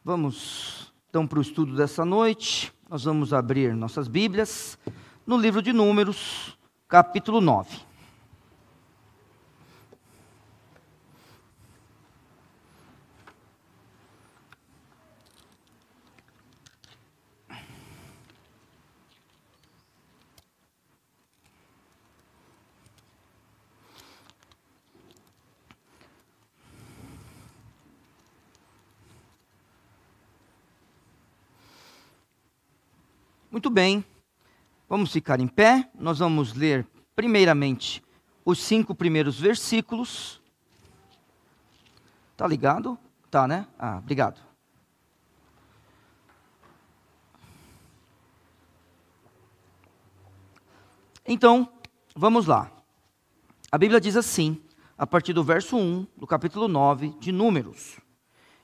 Vamos então para o estudo dessa noite. Nós vamos abrir nossas Bíblias no livro de Números, capítulo 9. Muito bem, vamos ficar em pé. Nós vamos ler primeiramente os 5 primeiros versículos. Tá ligado? Tá, né? Obrigado. Então, vamos lá. A Bíblia diz assim, a partir do verso 1 do capítulo 9 de Números.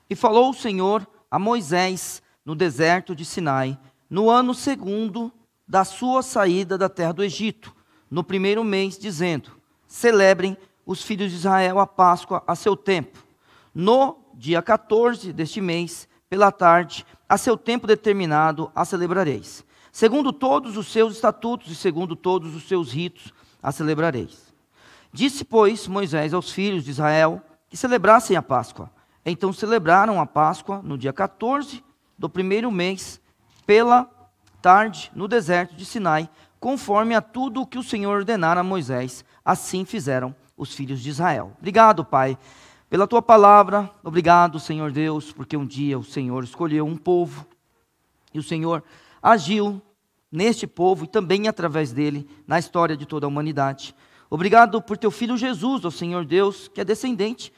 E falou o Senhor a Moisés no deserto de Sinai, no ano 2º da sua saída da terra do Egito, no 1º mês, dizendo: celebrem os filhos de Israel a Páscoa a seu tempo. No dia 14 deste mês, pela tarde, a seu tempo determinado, a celebrareis. Segundo todos os seus estatutos e segundo todos os seus ritos, a celebrareis. Disse, pois, Moisés aos filhos de Israel que celebrassem a Páscoa. Então celebraram a Páscoa no dia 14 do 1º mês, pela tarde, no deserto de Sinai, conforme a tudo o que o Senhor ordenara a Moisés. Assim fizeram os filhos de Israel. Obrigado, Pai, pela Tua palavra. Obrigado, Senhor Deus, porque um dia o Senhor escolheu um povo, e o Senhor agiu neste povo e também através dele, na história de toda a humanidade. Obrigado por Teu Filho Jesus, ó Senhor Deus, que é descendente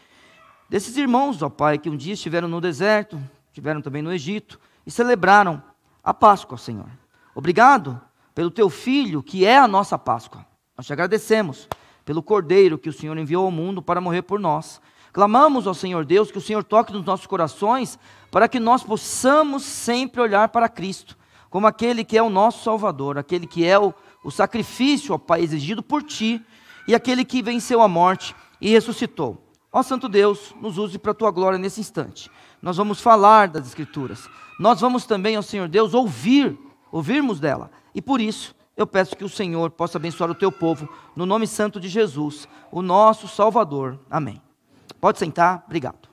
desses irmãos, ó Pai, que um dia estiveram no deserto, estiveram também no Egito, e celebraram a Páscoa, Senhor. Obrigado pelo Teu Filho, que é a nossa Páscoa. Nós te agradecemos pelo Cordeiro que o Senhor enviou ao mundo para morrer por nós. Clamamos ao Senhor Deus que o Senhor toque nos nossos corações, para que nós possamos sempre olhar para Cristo, como aquele que é o nosso Salvador, aquele que é o sacrifício, ó Pai, exigido por Ti, e aquele que venceu a morte e ressuscitou. Ó Santo Deus, nos use para a Tua glória nesse instante. Nós vamos falar das Escrituras. Nós vamos também, ó Senhor Deus, ouvirmos dela. E por isso, eu peço que o Senhor possa abençoar o Teu povo, no nome santo de Jesus, o nosso Salvador. Amém. Pode sentar, obrigado.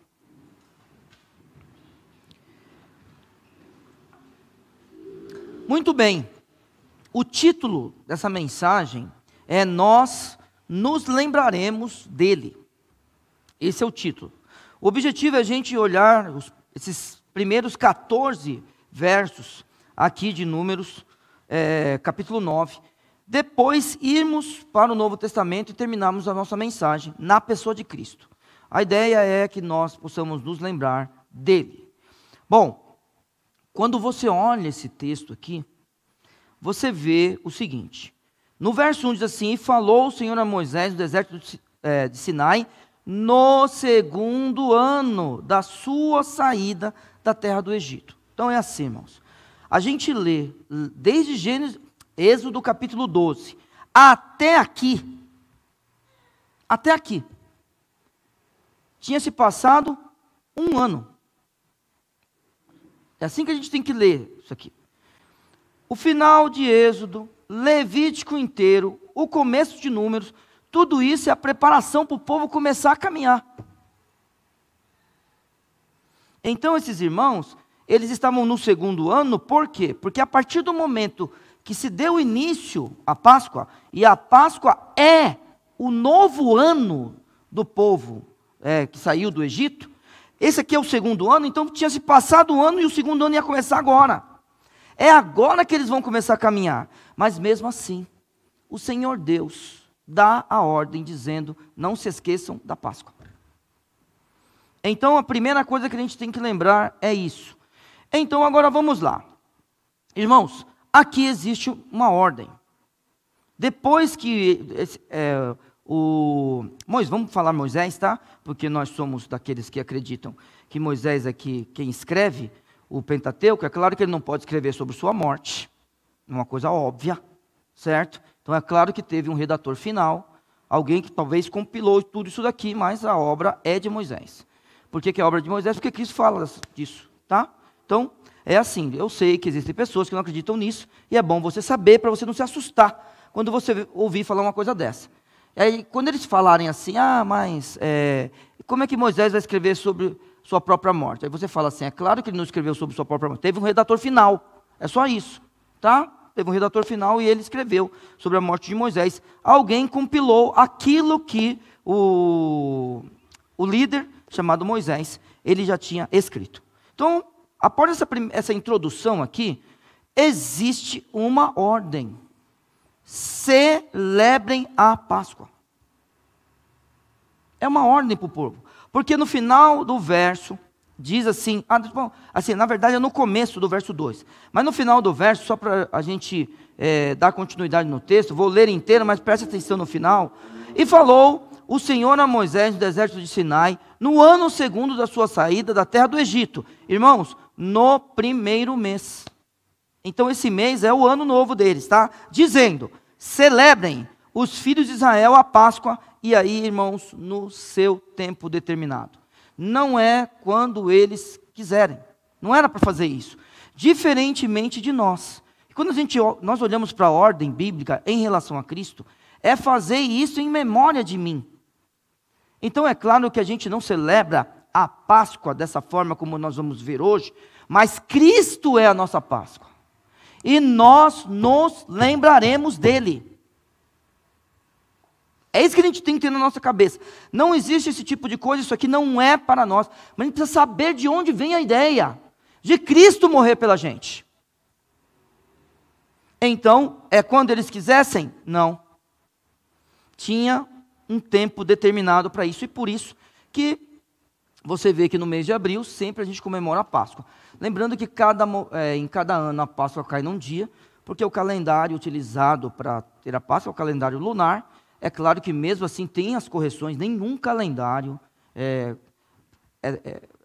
Muito bem, o título dessa mensagem é Nós nos lembraremos dele. Esse é o título. O objetivo é a gente olhar esses primeiros 14 versos aqui de Números, capítulo 9. Depois irmos para o Novo Testamento e terminarmos a nossa mensagem na pessoa de Cristo. A ideia é que nós possamos nos lembrar dele. Bom, quando você olha esse texto aqui, você vê o seguinte. No verso 1 diz assim: e falou o Senhor a Moisés no deserto de Sinai, no 2º ano da sua saída da terra do Egito. Então é assim, irmãos. A gente lê desde Êxodo capítulo 12 até aqui. Tinha se passado um ano. É assim que a gente tem que ler isso aqui. O final de Êxodo, Levítico inteiro, o começo de Números, tudo isso é a preparação para o povo começar a caminhar. Então esses irmãos, eles estavam no 2º ano, por quê? Porque a partir do momento que se deu início à Páscoa, e a Páscoa é o novo ano do povo que saiu do Egito, esse aqui é o 2º ano, então tinha se passado o ano e o 2º ano ia começar agora. É agora que eles vão começar a caminhar. Mas mesmo assim, o Senhor Deus dá a ordem dizendo: não se esqueçam da Páscoa. Então a primeira coisa que a gente tem que lembrar é isso. Então agora vamos lá. Irmãos, aqui existe uma ordem. Depois que vamos falar Moisés, tá? Porque nós somos daqueles que acreditam que Moisés é quem escreve o Pentateuco. É claro que ele não pode escrever sobre sua morte, é uma coisa óbvia, certo? Então é claro que teve um redator final, alguém que talvez compilou tudo isso daqui, mas a obra é de Moisés. Por que é a obra de Moisés? Porque Cristo fala disso, tá? Então, é assim, eu sei que existem pessoas que não acreditam nisso, e é bom você saber, para você não se assustar, quando você ouvir falar uma coisa dessa. E aí, quando eles falarem assim, mas como é que Moisés vai escrever sobre sua própria morte? Aí você fala assim, é claro que ele não escreveu sobre sua própria morte, teve um redator final, é só isso, tá? Teve um redator final e ele escreveu sobre a morte de Moisés. Alguém compilou aquilo que o líder, chamado Moisés, ele já tinha escrito. Então, após essa introdução aqui, existe uma ordem. Celebrem a Páscoa. É uma ordem para o povo. Porque no final do verso, diz assim, na verdade é no começo do verso 2. Mas no final do verso, só para a gente dar continuidade no texto, vou ler inteiro, mas preste atenção no final. E falou o Senhor a Moisés no deserto de Sinai, no ano segundo da sua saída da terra do Egito. Irmãos, no primeiro mês. Então esse mês é o ano novo deles, tá? Dizendo, celebrem os filhos de Israel a Páscoa, e aí, irmãos, no seu tempo determinado. Não é quando eles quiserem. Não era para fazer isso. Diferentemente de nós. Quando nós olhamos para a ordem bíblica em relação a Cristo, é fazer isso em memória de mim. Então é claro que a gente não celebra a Páscoa dessa forma como nós vamos ver hoje, mas Cristo é a nossa Páscoa. E nós nos lembraremos dele. É isso que a gente tem que ter na nossa cabeça. Não existe esse tipo de coisa, isso aqui não é para nós. Mas a gente precisa saber de onde vem a ideia de Cristo morrer pela gente. Então, é quando eles quisessem? Não. Tinha um tempo determinado para isso, e por isso que você vê que no mês de abril sempre a gente comemora a Páscoa. Lembrando que em cada ano a Páscoa cai num dia, porque o calendário utilizado para ter a Páscoa é o calendário lunar. É claro que mesmo assim tem as correções, nenhum calendário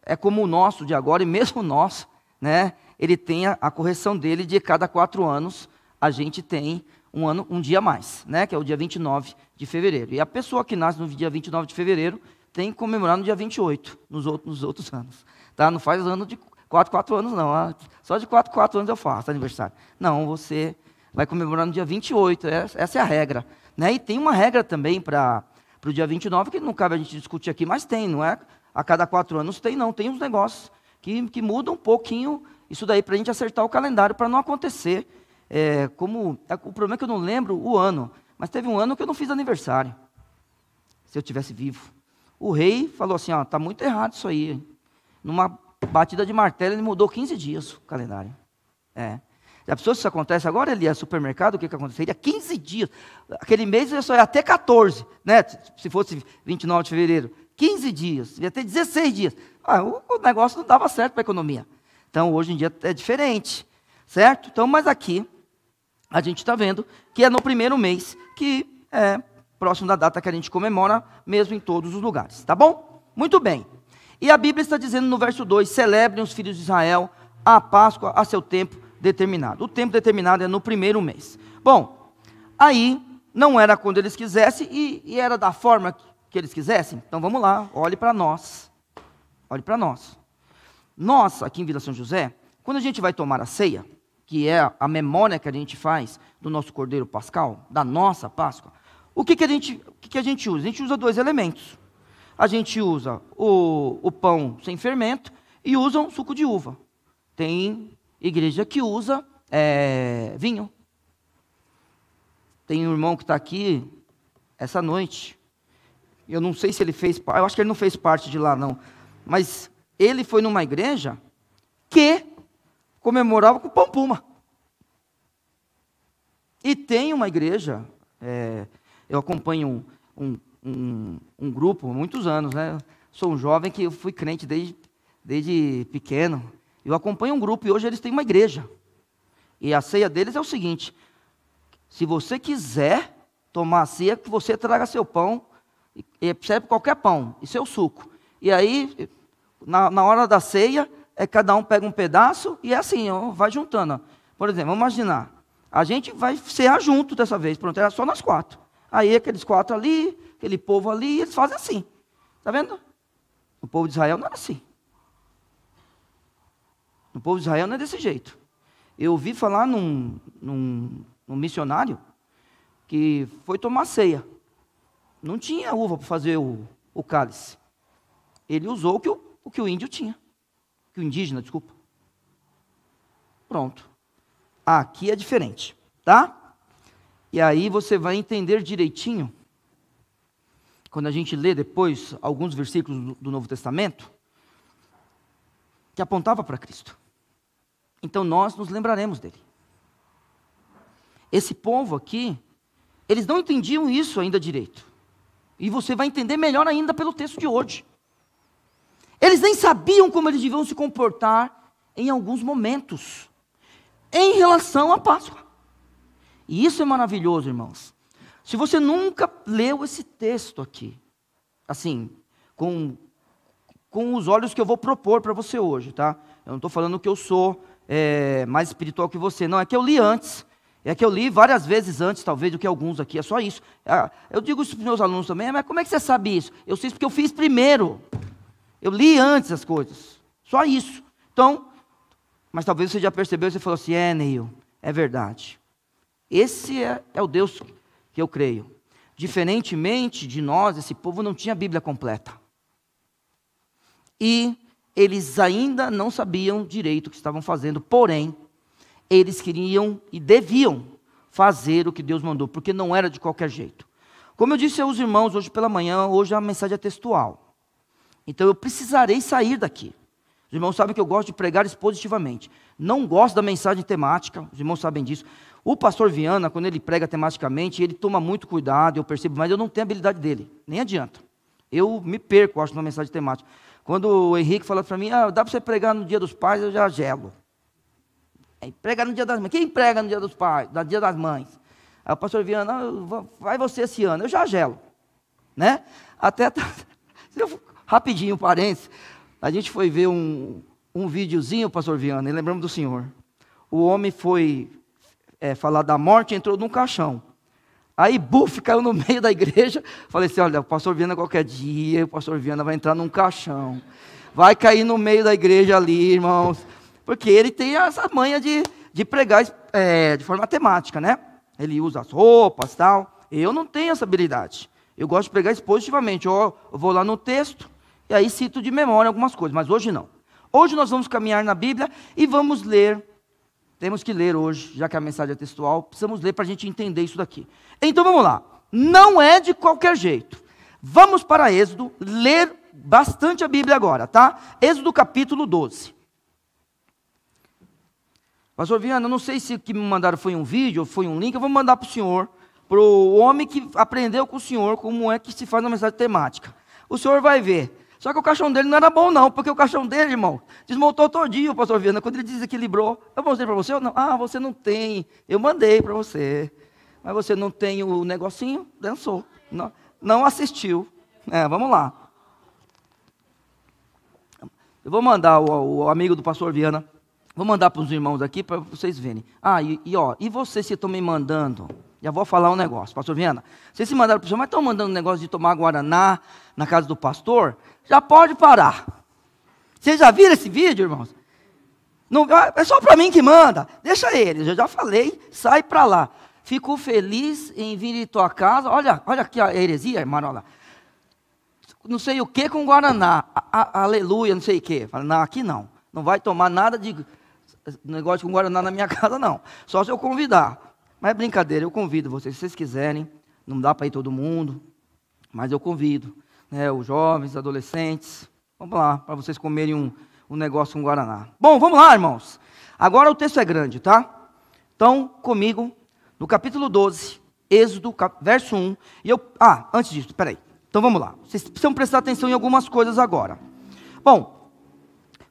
é como o nosso de agora, e mesmo o nosso, né, ele tem a correção dele de cada 4 anos, a gente tem um dia a mais, né, que é o dia 29 de fevereiro. E a pessoa que nasce no dia 29 de fevereiro tem que comemorar no dia 28, nos outros anos. Tá? Não faz ano de 4 anos não, só de 4 anos eu faço aniversário. Não, você vai comemorar no dia 28, essa é a regra. Né? E tem uma regra também para o dia 29, que não cabe a gente discutir aqui, mas tem, não é? A cada 4 anos tem uns negócios que mudam um pouquinho isso daí para a gente acertar o calendário, para não acontecer. O problema é que eu não lembro o ano, mas teve um ano que eu não fiz aniversário, se eu tivesse vivo. O rei falou assim, está muito errado isso aí. Hein? Numa batida de martelo, ele mudou 15 dias o calendário. Já pensou se isso acontece agora? Ele ia ao supermercado, o que aconteceria? 15 dias. Aquele mês só ia até 14, né? Se fosse 29 de fevereiro. 15 dias, ia ter 16 dias. O negócio não dava certo para a economia. Então, hoje em dia é diferente, certo? Então, mas aqui, a gente está vendo que é no primeiro mês, que é próximo da data que a gente comemora, mesmo em todos os lugares, tá bom? Muito bem. E a Bíblia está dizendo no verso 2, celebrem os filhos de Israel a Páscoa a seu tempo determinado. O tempo determinado é no primeiro mês. Bom, aí não era quando eles quisessem e era da forma que eles quisessem. Então vamos lá, olhe para nós. Olhe para nós. Nós, aqui em Vila São José, quando a gente vai tomar a ceia, que é a memória que a gente faz do nosso Cordeiro Pascal, da nossa Páscoa, o que a gente usa? A gente usa 2 elementos. A gente usa o pão sem fermento e usa um suco de uva. Tem igreja que usa vinho. Tem um irmão que está aqui essa noite. Eu não sei se ele fez parte, eu acho que ele não fez parte de lá não. Mas ele foi numa igreja que comemorava com pão puma. E tem uma igreja, eu acompanho um grupo há muitos anos, né? Sou um jovem que eu fui crente desde pequeno. Eu acompanho um grupo e hoje eles têm uma igreja. E a ceia deles é o seguinte: se você quiser tomar a ceia, que você traga seu pão, e serve qualquer pão, e seu suco. E aí, na hora da ceia, cada um pega um pedaço e é assim, vai juntando. Ó. Por exemplo, vamos imaginar, a gente vai cear junto dessa vez, pronto, era só nós 4. Aí aqueles 4 ali, aquele povo ali, eles fazem assim. Está vendo? O povo de Israel não era assim. No povo de Israel não é desse jeito. Eu ouvi falar num missionário que foi tomar ceia. Não tinha uva para fazer o cálice. Ele usou o que o índio tinha. O que o indígena, desculpa. Pronto. Aqui é diferente, tá? E aí você vai entender direitinho, quando a gente lê depois alguns versículos do Novo Testamento, que apontava para Cristo. Então nós nos lembraremos dele. Esse povo aqui, eles não entendiam isso ainda direito. E você vai entender melhor ainda pelo texto de hoje. Eles nem sabiam como eles deviam se comportar em alguns momentos, em relação à Páscoa. E isso é maravilhoso, irmãos. Se você nunca leu esse texto aqui, assim, com os olhos que eu vou propor para você hoje, tá? Eu não estou falando que eu sou mais espiritual que você, não, é que eu li antes. É que eu li várias vezes antes, talvez, do que alguns aqui, é só isso. Eu digo isso para os meus alunos também, mas como é que você sabe isso? Eu sei isso porque eu fiz primeiro. Eu li antes as coisas, só isso. Então, mas talvez você já percebeu, você falou assim, Neil, é verdade. Esse é o Deus que eu creio. Diferentemente de nós, esse povo não tinha a Bíblia completa. E eles ainda não sabiam direito o que estavam fazendo, porém, eles queriam e deviam fazer o que Deus mandou, porque não era de qualquer jeito. Como eu disse aos irmãos hoje pela manhã, hoje a mensagem é textual. Então eu precisarei sair daqui. Os irmãos sabem que eu gosto de pregar expositivamente. Não gosto da mensagem temática, os irmãos sabem disso. O pastor Viana, quando ele prega tematicamente, ele toma muito cuidado, eu percebo, mas eu não tenho a habilidade dele, nem adianta. Eu me perco, acho, numa mensagem temática. Quando o Henrique fala para mim, dá para você pregar no Dia dos Pais, eu já gelo. Prega no Dia das Mães. Quem prega no Dia dos Pais, no Dia das Mães? Aí o pastor Viana, vai você esse ano, eu já gelo. Né? Rapidinho, parênteses, a gente foi ver um videozinho, pastor Viana, e lembramos do senhor. O homem foi falar da morte e entrou num caixão. Aí, caiu no meio da igreja. Falei assim, olha, o pastor Viana qualquer dia, o pastor Viana vai entrar num caixão. Vai cair no meio da igreja ali, irmãos. Porque ele tem essa manha de pregar de forma temática, né? Ele usa as roupas e tal. Eu não tenho essa habilidade. Eu gosto de pregar expositivamente. Eu vou lá no texto e aí cito de memória algumas coisas, mas hoje não. Hoje nós vamos caminhar na Bíblia e vamos ler. Temos que ler hoje, já que a mensagem é textual, precisamos ler para a gente entender isso daqui. Então vamos lá. Não é de qualquer jeito. Vamos para Êxodo, ler bastante a Bíblia agora, tá? Êxodo capítulo 12. Pastor Viana, eu não sei se o que me mandaram foi um vídeo ou foi um link, eu vou mandar para o senhor, para o homem que aprendeu com o senhor como é que se faz uma mensagem temática. O senhor vai ver. Só que o caixão dele não era bom não, porque o caixão dele, irmão, desmontou todinho, pastor Viana, quando ele desequilibrou. Eu mostrei para você ou não? Você não tem. Eu mandei para você. Mas você não tem o negocinho? Dançou. Não assistiu. Vamos lá. Eu vou mandar o amigo do pastor Viana. Vou mandar para os irmãos aqui para vocês verem. E vocês se estão me mandando? Já vou falar um negócio, pastor Viana. Vocês se mandaram para o senhor, mas estão mandando um negócio de tomar guaraná na casa do pastor? Já pode parar. Vocês já viram esse vídeo, irmãos? Não, é só para mim que manda. Deixa eles, eu já falei, sai para lá. Fico feliz em vir em tua casa. Olha aqui a heresia, Marola. Não sei o que com guaraná. Aleluia, não sei o que. Fala, não, aqui não. Não vai tomar nada de negócio com guaraná na minha casa, não. Só se eu convidar. Mas é brincadeira, eu convido vocês, se vocês quiserem. Não dá para ir todo mundo, mas eu convido. Os jovens, adolescentes. Vamos lá, para vocês comerem um negócio com guaraná. Bom, vamos lá, irmãos. Agora o texto é grande, tá? Então, comigo, no capítulo 12, Êxodo, verso 1. Antes disso, peraí. Então vamos lá. Vocês precisam prestar atenção em algumas coisas agora. Bom,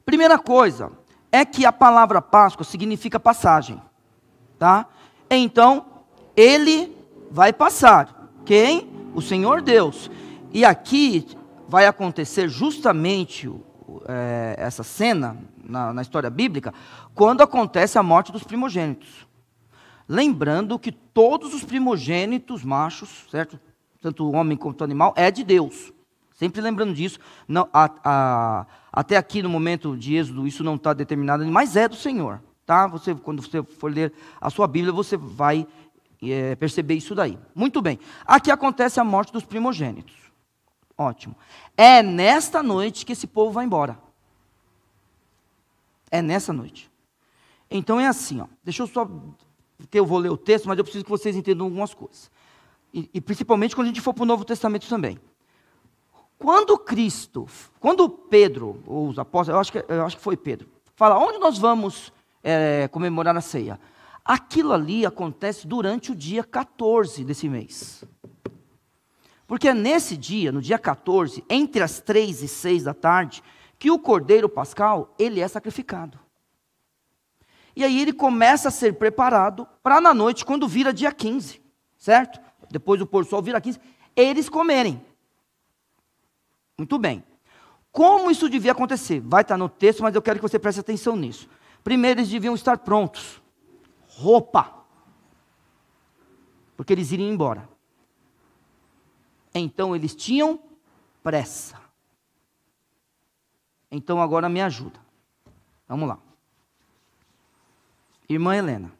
primeira coisa é que a palavra Páscoa significa passagem, tá? Então, ele vai passar. Quem? O Senhor Deus. E aqui vai acontecer justamente essa cena na história bíblica, quando acontece a morte dos primogênitos. Lembrando que todos os primogênitos machos, certo? Tanto o homem quanto o animal, é de Deus, Sempre lembrando disso. Não, até aqui no momento de Êxodo, isso não está determinado, mas é do Senhor. Tá? Quando você for ler a sua Bíblia, você vai perceber isso daí. Muito bem. Aqui acontece a morte dos primogênitos. Ótimo. É nesta noite que esse povo vai embora. É nessa noite. Então é assim, ó. Deixa eu só, porque eu vou ler o texto, mas eu preciso que vocês entendam algumas coisas. E principalmente quando a gente for para o Novo Testamento também. Quando Pedro, ou os apóstolos, eu acho que foi Pedro, fala, onde nós vamos comemorar a ceia? Aquilo ali acontece durante o dia 14 desse mês. Porque é nesse dia, no dia 14, entre as 3 e 6 da tarde, que o cordeiro pascal, ele é sacrificado. E aí ele começa a ser preparado para na noite, quando vira dia 15, certo? Depois do pôr do sol vira 15, eles comerem. Muito bem. Como isso devia acontecer? Vai estar no texto, mas eu quero que você preste atenção nisso. Primeiro, eles deviam estar prontos. Roupa. Porque eles iriam embora. Então, eles tinham pressa. Então, agora me ajuda. Vamos lá. Irmã Helena.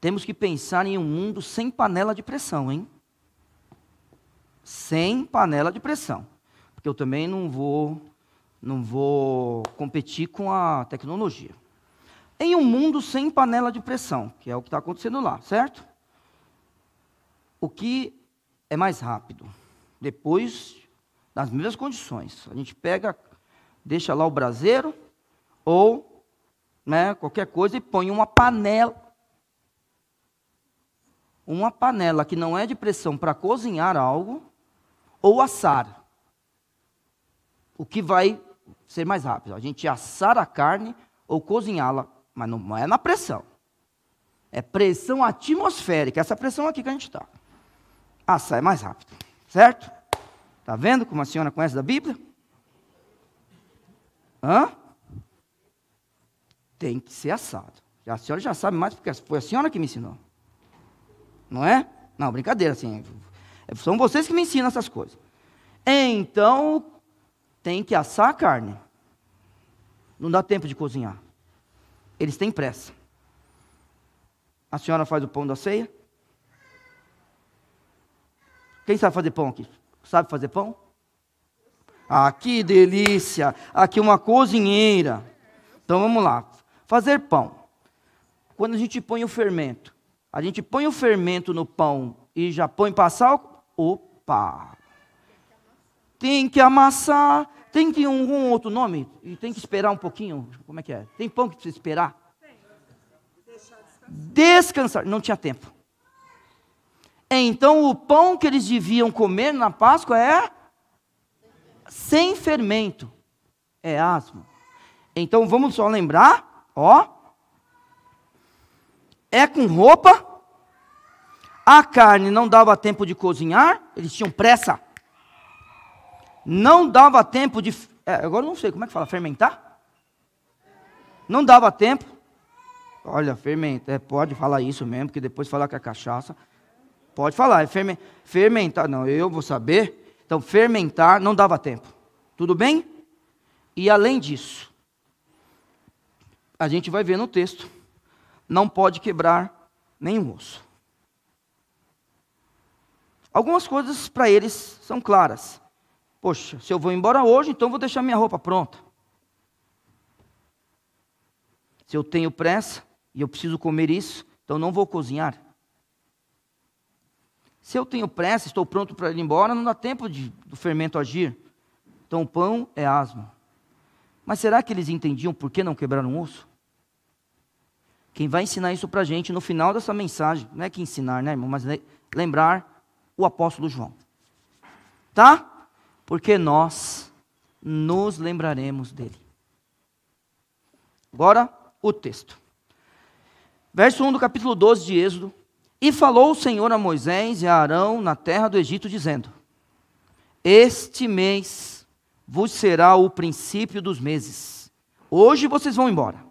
Temos que pensar em um mundo sem panela de pressão, hein? Sem panela de pressão. Porque eu também não vou competir com a tecnologia. Em um mundo sem panela de pressão, que é o que está acontecendo lá, certo? O que é mais rápido? Depois, nas mesmas condições, a gente pega, deixa lá o braseiro, ou qualquer coisa, e põe uma panela. Uma panela que não é de pressão para cozinhar algo, ou assar. O que vai ser mais rápido? A gente assar a carne ou cozinhá-la, mas não é na pressão. É pressão atmosférica, essa pressão aqui que a gente está. Assar é mais rápido, certo? Está vendo como a senhora conhece da Bíblia? Tem que ser assado. A senhora já sabe mais, porque foi a senhora que me ensinou. Não é? Não, brincadeira, assim. São vocês que me ensinam essas coisas. Então, tem que assar a carne. Não dá tempo de cozinhar. Eles têm pressa. A senhora faz o pão da ceia? Quem sabe fazer pão aqui? Sabe fazer pão? Ah, que delícia! Aqui uma cozinheira. Então, vamos lá. Fazer pão. Quando a gente põe o fermento, a gente põe o fermento no pão e já põe passar. Opa! Tem que amassar. Tem que um outro nome? E tem que esperar um pouquinho? Como é que é? Tem pão que precisa esperar? Descansar. Não tinha tempo. Então o pão que eles deviam comer na Páscoa é sem fermento. É asmo. Então vamos só lembrar, é com roupa. A carne não dava tempo de cozinhar, eles tinham pressa. Não dava tempo de... agora eu não sei, como é que fala? Fermentar? Não dava tempo. Olha, fermentar, pode falar isso mesmo, porque depois falar que é cachaça. Pode falar, fermentar. Não, eu vou saber. Então, fermentar não dava tempo. Tudo bem? E além disso, a gente vai ver no texto, não pode quebrar nenhum osso. Algumas coisas para eles são claras. Poxa, se eu vou embora hoje, então vou deixar minha roupa pronta. Se eu tenho pressa e eu preciso comer isso, então não vou cozinhar. Se eu tenho pressa, estou pronto para ir embora, não dá tempo do fermento agir. Então o pão é asmo. Mas será que eles entendiam por que não quebraram um osso? Quem vai ensinar isso para a gente no final dessa mensagem, não é que ensinar, né, irmão, mas lembrar o apóstolo João. Tá? Porque nós nos lembraremos dele. Agora, o texto. Verso 1 do capítulo 12 de Êxodo. E falou o Senhor a Moisés e a Arão na terra do Egito, dizendo: este mês vos será o princípio dos meses. Hoje vocês vão embora.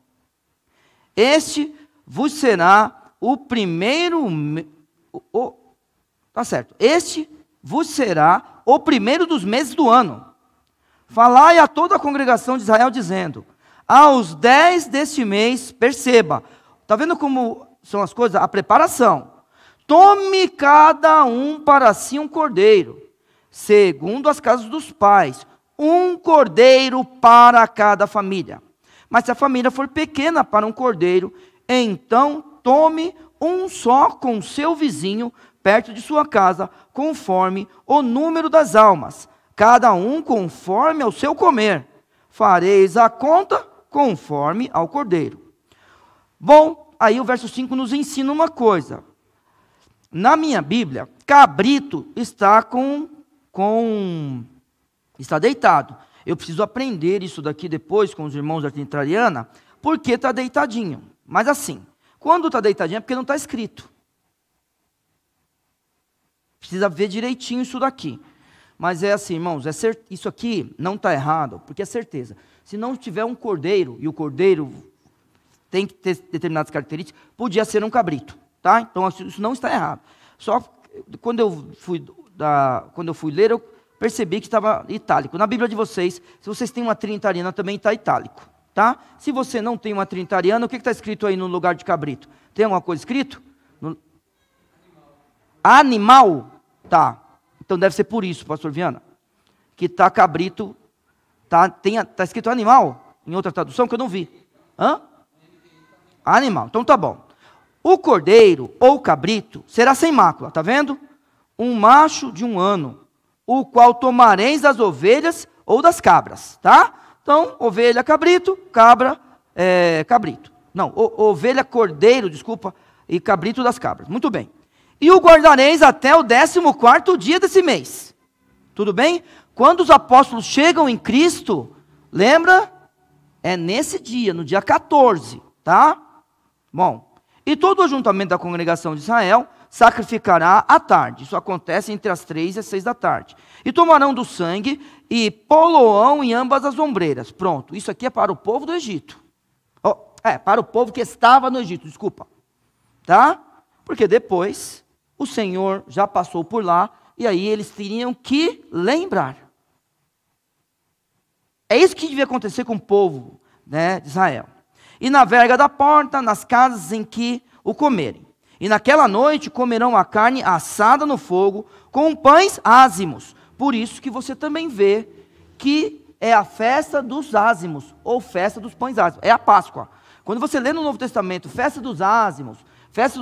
Este vos será o primeiro... tá certo. Este vos será o primeiro dos meses do ano. Falai a toda a congregação de Israel, dizendo: aos 10 deste mês, perceba, está vendo como são as coisas? A preparação. Tome cada um para si um cordeiro, segundo as casas dos pais, um cordeiro para cada família. Mas se a família for pequena para um cordeiro, então tome um só com seu vizinho, perto de sua casa, conforme o número das almas, cada um conforme ao seu comer. Fareis a conta conforme ao cordeiro. Bom, aí o verso 5 nos ensina uma coisa. Na minha Bíblia, cabrito está está deitado. Eu preciso aprender isso daqui depois com os irmãos da Trinitariana, porque está deitadinho. Mas assim, quando está deitadinho é porque não está escrito. Precisa ver direitinho isso daqui. Mas é assim, irmãos, isso aqui não está errado, porque é certeza. Se não tiver um cordeiro, e o cordeiro tem que ter determinadas características, podia ser um cabrito, tá? Então isso não está errado. Só quando eu fui ler, eu percebi que estava itálico. Na Bíblia de vocês, se vocês têm uma trinitariana, também está itálico, tá? Se você não tem uma trinitariana, o que está escrito aí no lugar de cabrito? Tem alguma coisa escrito? Animal? Tá. Então deve ser por isso, pastor Viana, que está cabrito, tá escrito animal, em outra tradução que eu não vi. Hã? Animal, então tá bom. O cordeiro ou cabrito será sem mácula, tá vendo? Um macho de 1 ano, o qual tomareis das ovelhas ou das cabras, tá? Então, ovelha, cabrito, cabra, cabrito. Não, ovelha, cordeiro, desculpa, e cabrito das cabras. Muito bem. E o guardareis até o 14º dia desse mês. Tudo bem? Quando os apóstolos chegam em Cristo, lembra? É nesse dia, no dia 14, tá? Bom, e todo o ajuntamento da congregação de Israel sacrificará à tarde. Isso acontece entre as 3 e as 6 da tarde. E tomarão do sangue e poloão em ambas as ombreiras. Pronto, isso aqui é para o povo do Egito. Para o povo que estava no Egito, desculpa. Tá? Porque depois o Senhor já passou por lá e aí eles teriam que lembrar. É isso que devia acontecer com o povo, né, de Israel. E na verga da porta, nas casas em que o comerem. E naquela noite comerão a carne assada no fogo, com pães ázimos. Por isso que você também vê que é a festa dos ázimos, ou festa dos pães ázimos. É a Páscoa. Quando você lê no Novo Testamento, festa dos ázimos, festa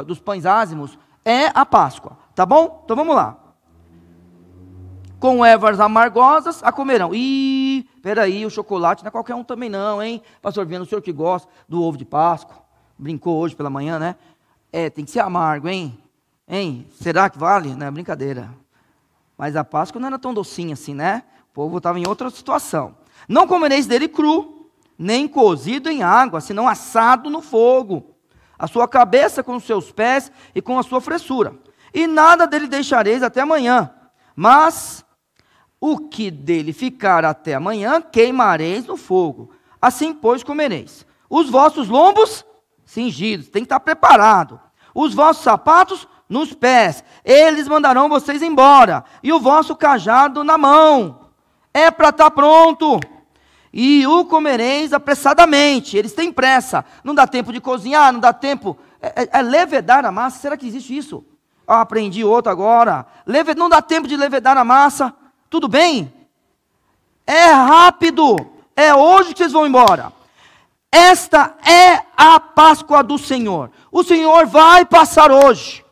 dos pães ázimos, é a Páscoa. Tá bom? Então vamos lá. Com ervas amargosas a comerão. Ih, peraí, o chocolate não é qualquer um também não, hein? Pastor Viana, o senhor que gosta do ovo de Páscoa, brincou hoje pela manhã, né? Tem que ser amargo, hein? Será que vale? Não é brincadeira. Mas a Páscoa não era tão docinha assim, né? O povo estava em outra situação. Não comereis dele cru, nem cozido em água, senão assado no fogo. A sua cabeça com os seus pés e com a sua fressura. E nada dele deixareis até amanhã. Mas o que dele ficar até amanhã, queimareis no fogo. Assim, pois, comereis. Os vossos lombos cingidos, tem que estar preparado. Os vossos sapatos nos pés, eles mandarão vocês embora. E o vosso cajado na mão, é para estar pronto. E o comereis apressadamente, eles têm pressa. Não dá tempo de cozinhar, não dá tempo. Levedar a massa, será que existe isso? Aprendi outro agora. Não dá tempo de levedar a massa. Tudo bem? É rápido. É hoje que vocês vão embora. Esta é a Páscoa do Senhor. O Senhor vai passar hoje.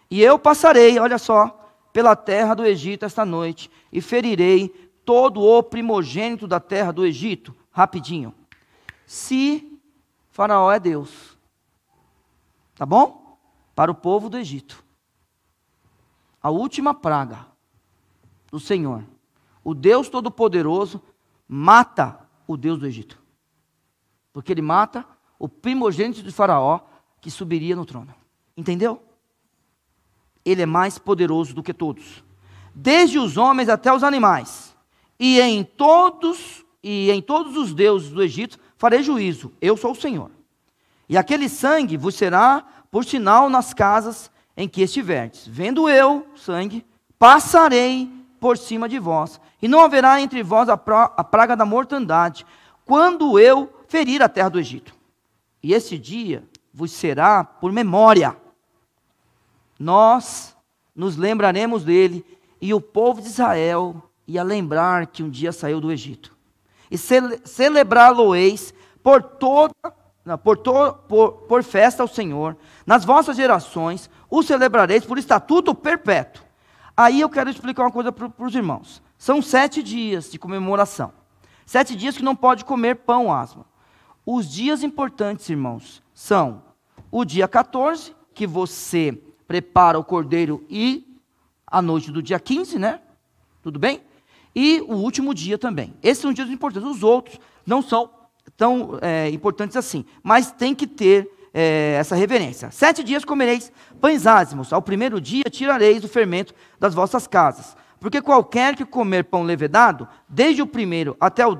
E eu passarei, olha só, pela terra do Egito esta noite. E ferirei todo o primogênito da terra do Egito. Rapidinho. Se Faraó é Deus. Tá bom? Para o povo do Egito. A última praga do Senhor. O Deus Todo-Poderoso mata o Deus do Egito. Porque ele mata o primogênito de Faraó que subiria no trono. Entendeu? Ele é mais poderoso do que todos. Desde os homens até os animais. E em todos os deuses do Egito farei juízo. Eu sou o Senhor. E aquele sangue vos será por sinal nas casas em que estiverdes. Vendo eu sangue, passarei por cima de vós, e não haverá entre vós a praga da mortandade, quando eu ferir a terra do Egito. E esse dia vos será por memória. Nós nos lembraremos dele, e o povo de Israel ia lembrar que um dia saiu do Egito. E celebrá-lo-eis por festa ao Senhor. Nas vossas gerações o celebrareis por estatuto perpétuo. Aí eu quero explicar uma coisa para os irmãos. São 7 dias de comemoração. 7 dias que não pode comer pão asmo. Os dias importantes, irmãos, são o dia 14, que você prepara o cordeiro, e a noite do dia 15, né? Tudo bem? E o último dia também. Esses são os dias importantes. Os outros não são tão importantes assim. Mas tem que ter essa reverência. 7 dias comereis pães ázimos. Ao primeiro dia tirareis o fermento das vossas casas. Porque qualquer que comer pão levedado, desde o primeiro até o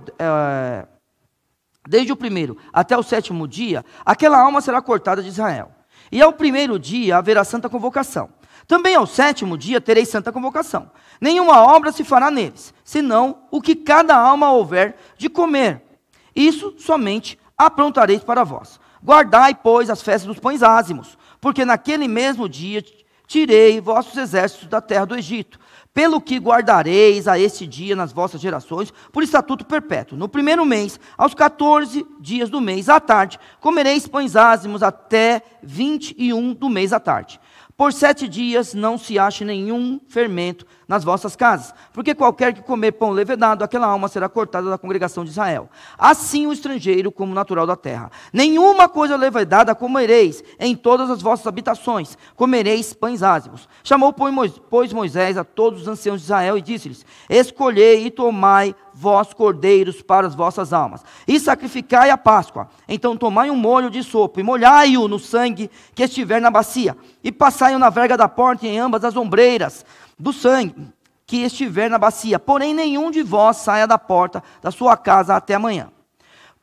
7º dia, aquela alma será cortada de Israel. E ao primeiro dia haverá santa convocação. Também ao 7º dia tereis santa convocação. Nenhuma obra se fará neles, senão o que cada alma houver de comer. Isso somente aprontareis para vós. Guardai, pois, as festas dos pães ázimos, porque naquele mesmo dia tirei vossos exércitos da terra do Egito. Pelo que guardareis a este dia nas vossas gerações, por estatuto perpétuo. No primeiro mês, aos 14 dias do mês, à tarde, comereis pães ázimos até 21 do mês à tarde. Por 7 dias não se ache nenhum fermento nas vossas casas, porque qualquer que comer pão levedado, aquela alma será cortada da congregação de Israel. Assim o estrangeiro como o natural da terra. Nenhuma coisa levedada comereis em todas as vossas habitações, comereis pães ázimos. Chamou, pois, Moisés a todos os anciãos de Israel e disse-lhes: escolhei e tomai vós cordeiros para as vossas almas, e sacrificai a Páscoa. Então tomai um molho de sopo, e molhai-o no sangue que estiver na bacia, e passai-o na verga da porta e em ambas as ombreiras do sangue que estiver na bacia. Porém nenhum de vós saia da porta da sua casa até amanhã.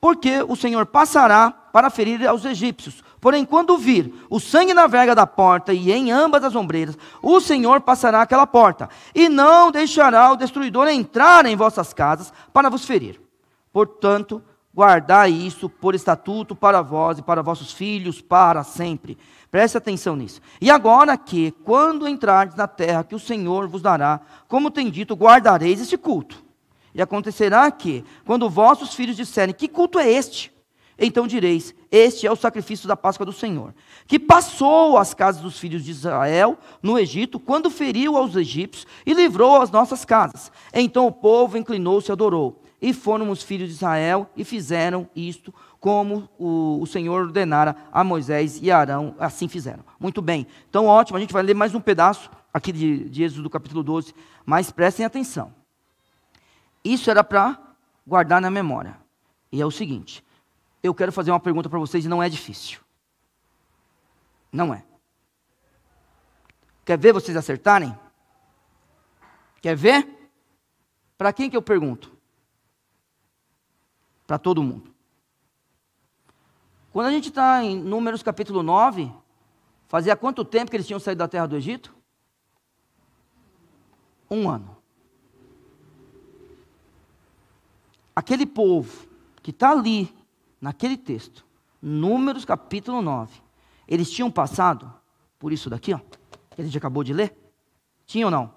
Porque o Senhor passará para ferir aos egípcios. Porém, quando vir o sangue na verga da porta e em ambas as ombreiras, o Senhor passará aquela porta, e não deixará o destruidor entrar em vossas casas para vos ferir. Portanto, guardai isso por estatuto para vós e para vossos filhos para sempre. Preste atenção nisso. E agora que, quando entrardes na terra que o Senhor vos dará, como tem dito, guardareis este culto. E acontecerá que, quando vossos filhos disserem: que culto é este? Então direis: este é o sacrifício da Páscoa do Senhor, que passou às casas dos filhos de Israel no Egito, quando feriu aos egípcios e livrou as nossas casas. Então o povo inclinou-se e adorou. E foram os filhos de Israel e fizeram isto como o Senhor ordenara a Moisés e Arão, assim fizeram. Muito bem, então ótimo, a gente vai ler mais um pedaço aqui de Êxodo do capítulo 12, mas prestem atenção. Isso era para guardar na memória. E é o seguinte, eu quero fazer uma pergunta para vocês e não é difícil. Não é. Quer ver vocês acertarem? Quer ver? Para quem que eu pergunto? Para todo mundo. Quando a gente está em Números capítulo 9, fazia quanto tempo que eles tinham saído da terra do Egito? 1 ano. Aquele povo que está ali, naquele texto, Números capítulo 9, eles tinham passado por isso daqui, ó, que a gente acabou de ler? Tinha ou não?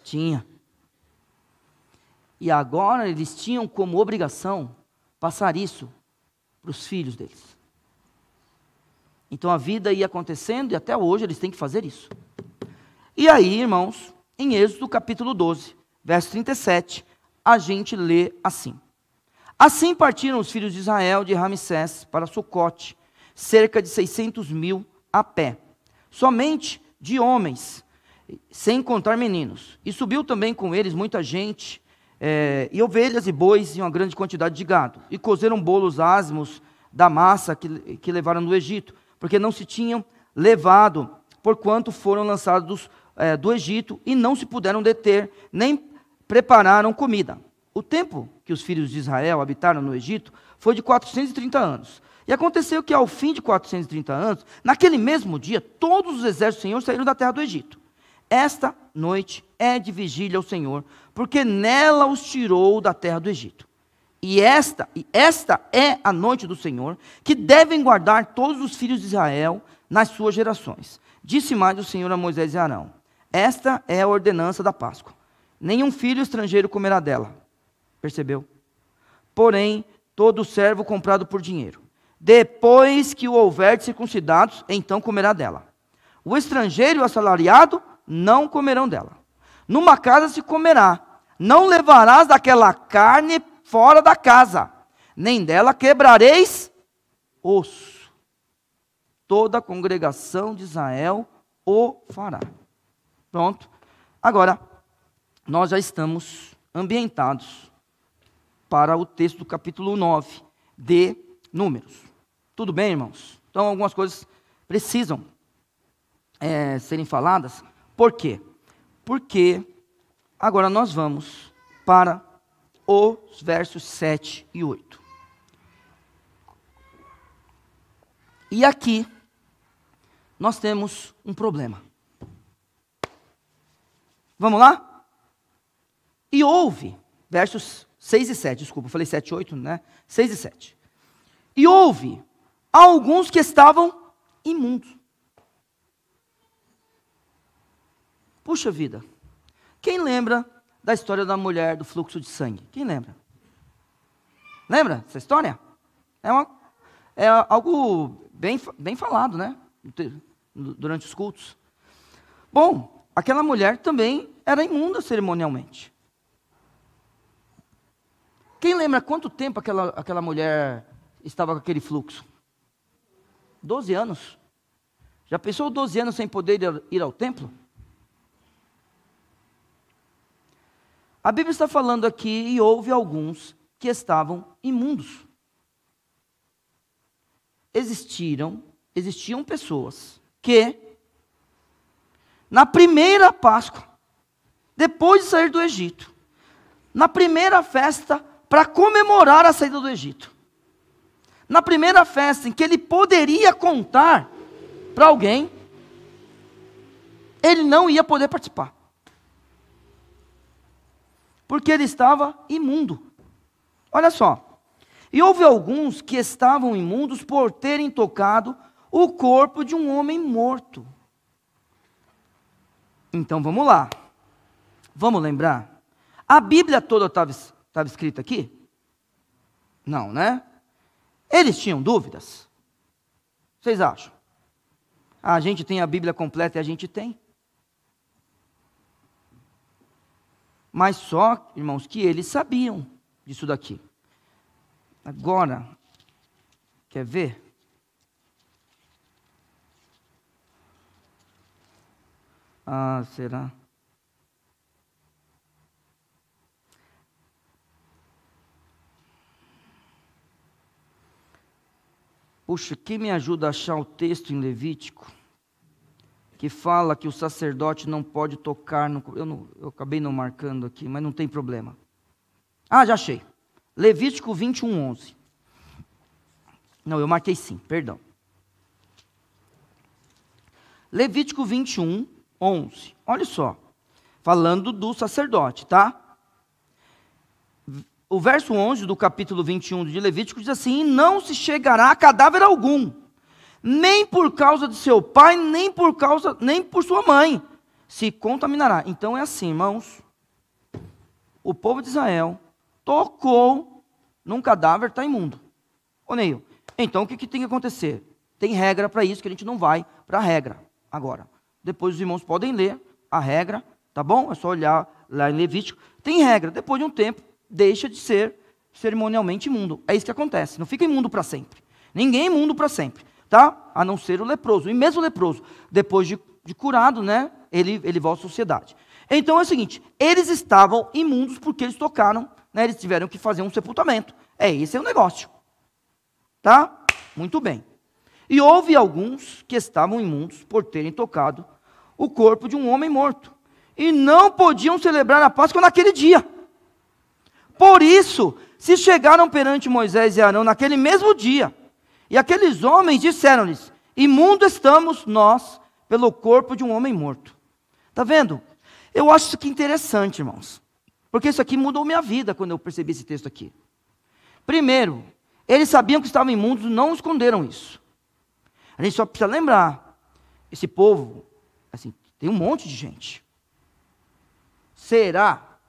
Tinha. E agora eles tinham como obrigação passar isso para os filhos deles. Então a vida ia acontecendo e até hoje eles têm que fazer isso. E aí, irmãos, em Êxodo capítulo 12, verso 37, a gente lê assim: assim partiram os filhos de Israel de Ramsés para Sucote, cerca de 600.000 a pé, somente de homens, sem contar meninos. E subiu também com eles muita gente, e ovelhas e bois e uma grande quantidade de gado. E cozeram bolos ázimos da massa que levaram do Egito, porque não se tinham levado, porquanto foram lançados do Egito, e não se puderam deter, nem prepararam comida. O tempo que os filhos de Israel habitaram no Egito foi de 430 anos. E aconteceu que ao fim de 430 anos, naquele mesmo dia, todos os exércitos do Senhor saíram da terra do Egito. esta noite é de vigília ao Senhor, porque nela os tirou da terra do Egito. E esta é a noite do Senhor, que devem guardar todos os filhos de Israel nas suas gerações. Disse mais o Senhor a Moisés e a Arão: esta é a ordenança da Páscoa. Nenhum filho estrangeiro comerá dela. Percebeu? Porém, todo servo comprado por dinheiro, depois que o houver de circuncidados, então comerá dela. O estrangeiro e o assalariado não comerão dela. Numa casa se comerá. Não levarás daquela carne fora da casa, nem dela quebrareis osso. Toda a congregação de Israel o fará. Pronto. Agora, nós já estamos ambientados para o texto do capítulo 9 de Números. Tudo bem, irmãos? Então, algumas coisas precisam serem faladas. Por quê? Porque agora nós vamos para os versos 7 e 8. E aqui nós temos um problema. Vamos lá? E houve, versos 6 e 7, desculpa, eu falei 7 e 8, né? 6 e 7. E houve alguns que estavam imundos. Puxa vida, quem lembra da história da mulher do fluxo de sangue? Quem lembra? Lembra dessa história? É algo bem falado, né? Durante os cultos. Bom, aquela mulher também era imunda cerimonialmente. Quem lembra quanto tempo aquela mulher estava com aquele fluxo? 12 anos. Já pensou 12 anos sem poder ir ao templo? A Bíblia está falando aqui, e houve alguns que estavam imundos. Existiam pessoas que, na primeira Páscoa, depois de sair do Egito, na primeira festa para comemorar a saída do Egito, na primeira festa em que ele poderia contar para alguém, ele não ia poder participar. Porque ele estava imundo. Olha só. E houve alguns que estavam imundos por terem tocado o corpo de um homem morto. Então vamos lá. Vamos lembrar? A Bíblia toda estava escrita aqui? Não, né? Eles tinham dúvidas? Vocês acham? A gente tem a Bíblia completa e a gente tem. Mas só, irmãos, que eles sabiam disso daqui. Agora, quer ver? Será? Puxa, quem me ajuda a achar o texto em Levítico? Que fala que o sacerdote não pode tocar no... Eu acabei não marcando aqui, mas não tem problema. Já achei. Levítico 21, 11. Não, eu marquei sim, perdão. Levítico 21, 11. Olha só. Falando do sacerdote, tá? O verso 11 do capítulo 21 de Levítico diz assim: e não se chegará a cadáver algum, nem por causa de seu pai, nem por sua mãe, se contaminará. Então é assim, irmãos. O povo de Israel tocou num cadáver, está imundo. Ô Neil, então o que tem que acontecer? Tem regra para isso, que a gente não vai para a regra agora. Depois os irmãos podem ler a regra, tá bom? É só olhar lá em Levítico. Tem regra, depois de um tempo, deixa de ser cerimonialmente imundo. É isso que acontece, não fica imundo para sempre. Ninguém é imundo para sempre. Tá? A não ser o leproso. E mesmo o leproso, depois de curado, né, ele volta à sociedade. Então é o seguinte, eles estavam imundos porque eles tocaram, né, eles tiveram que fazer um sepultamento. Esse é o negócio. Tá? Muito bem. E houve alguns que estavam imundos por terem tocado o corpo de um homem morto. E não podiam celebrar a Páscoa naquele dia. Por isso, se chegaram perante Moisés e Arão naquele mesmo dia, e aqueles homens disseram-lhes: imundo estamos nós pelo corpo de um homem morto. Está vendo? Eu acho isso aqui interessante, irmãos. Porque isso aqui mudou minha vida quando eu percebi esse texto aqui. Primeiro, eles sabiam que estavam imundos, não esconderam isso. A gente só precisa lembrar, esse povo, assim, tem um monte de gente. Será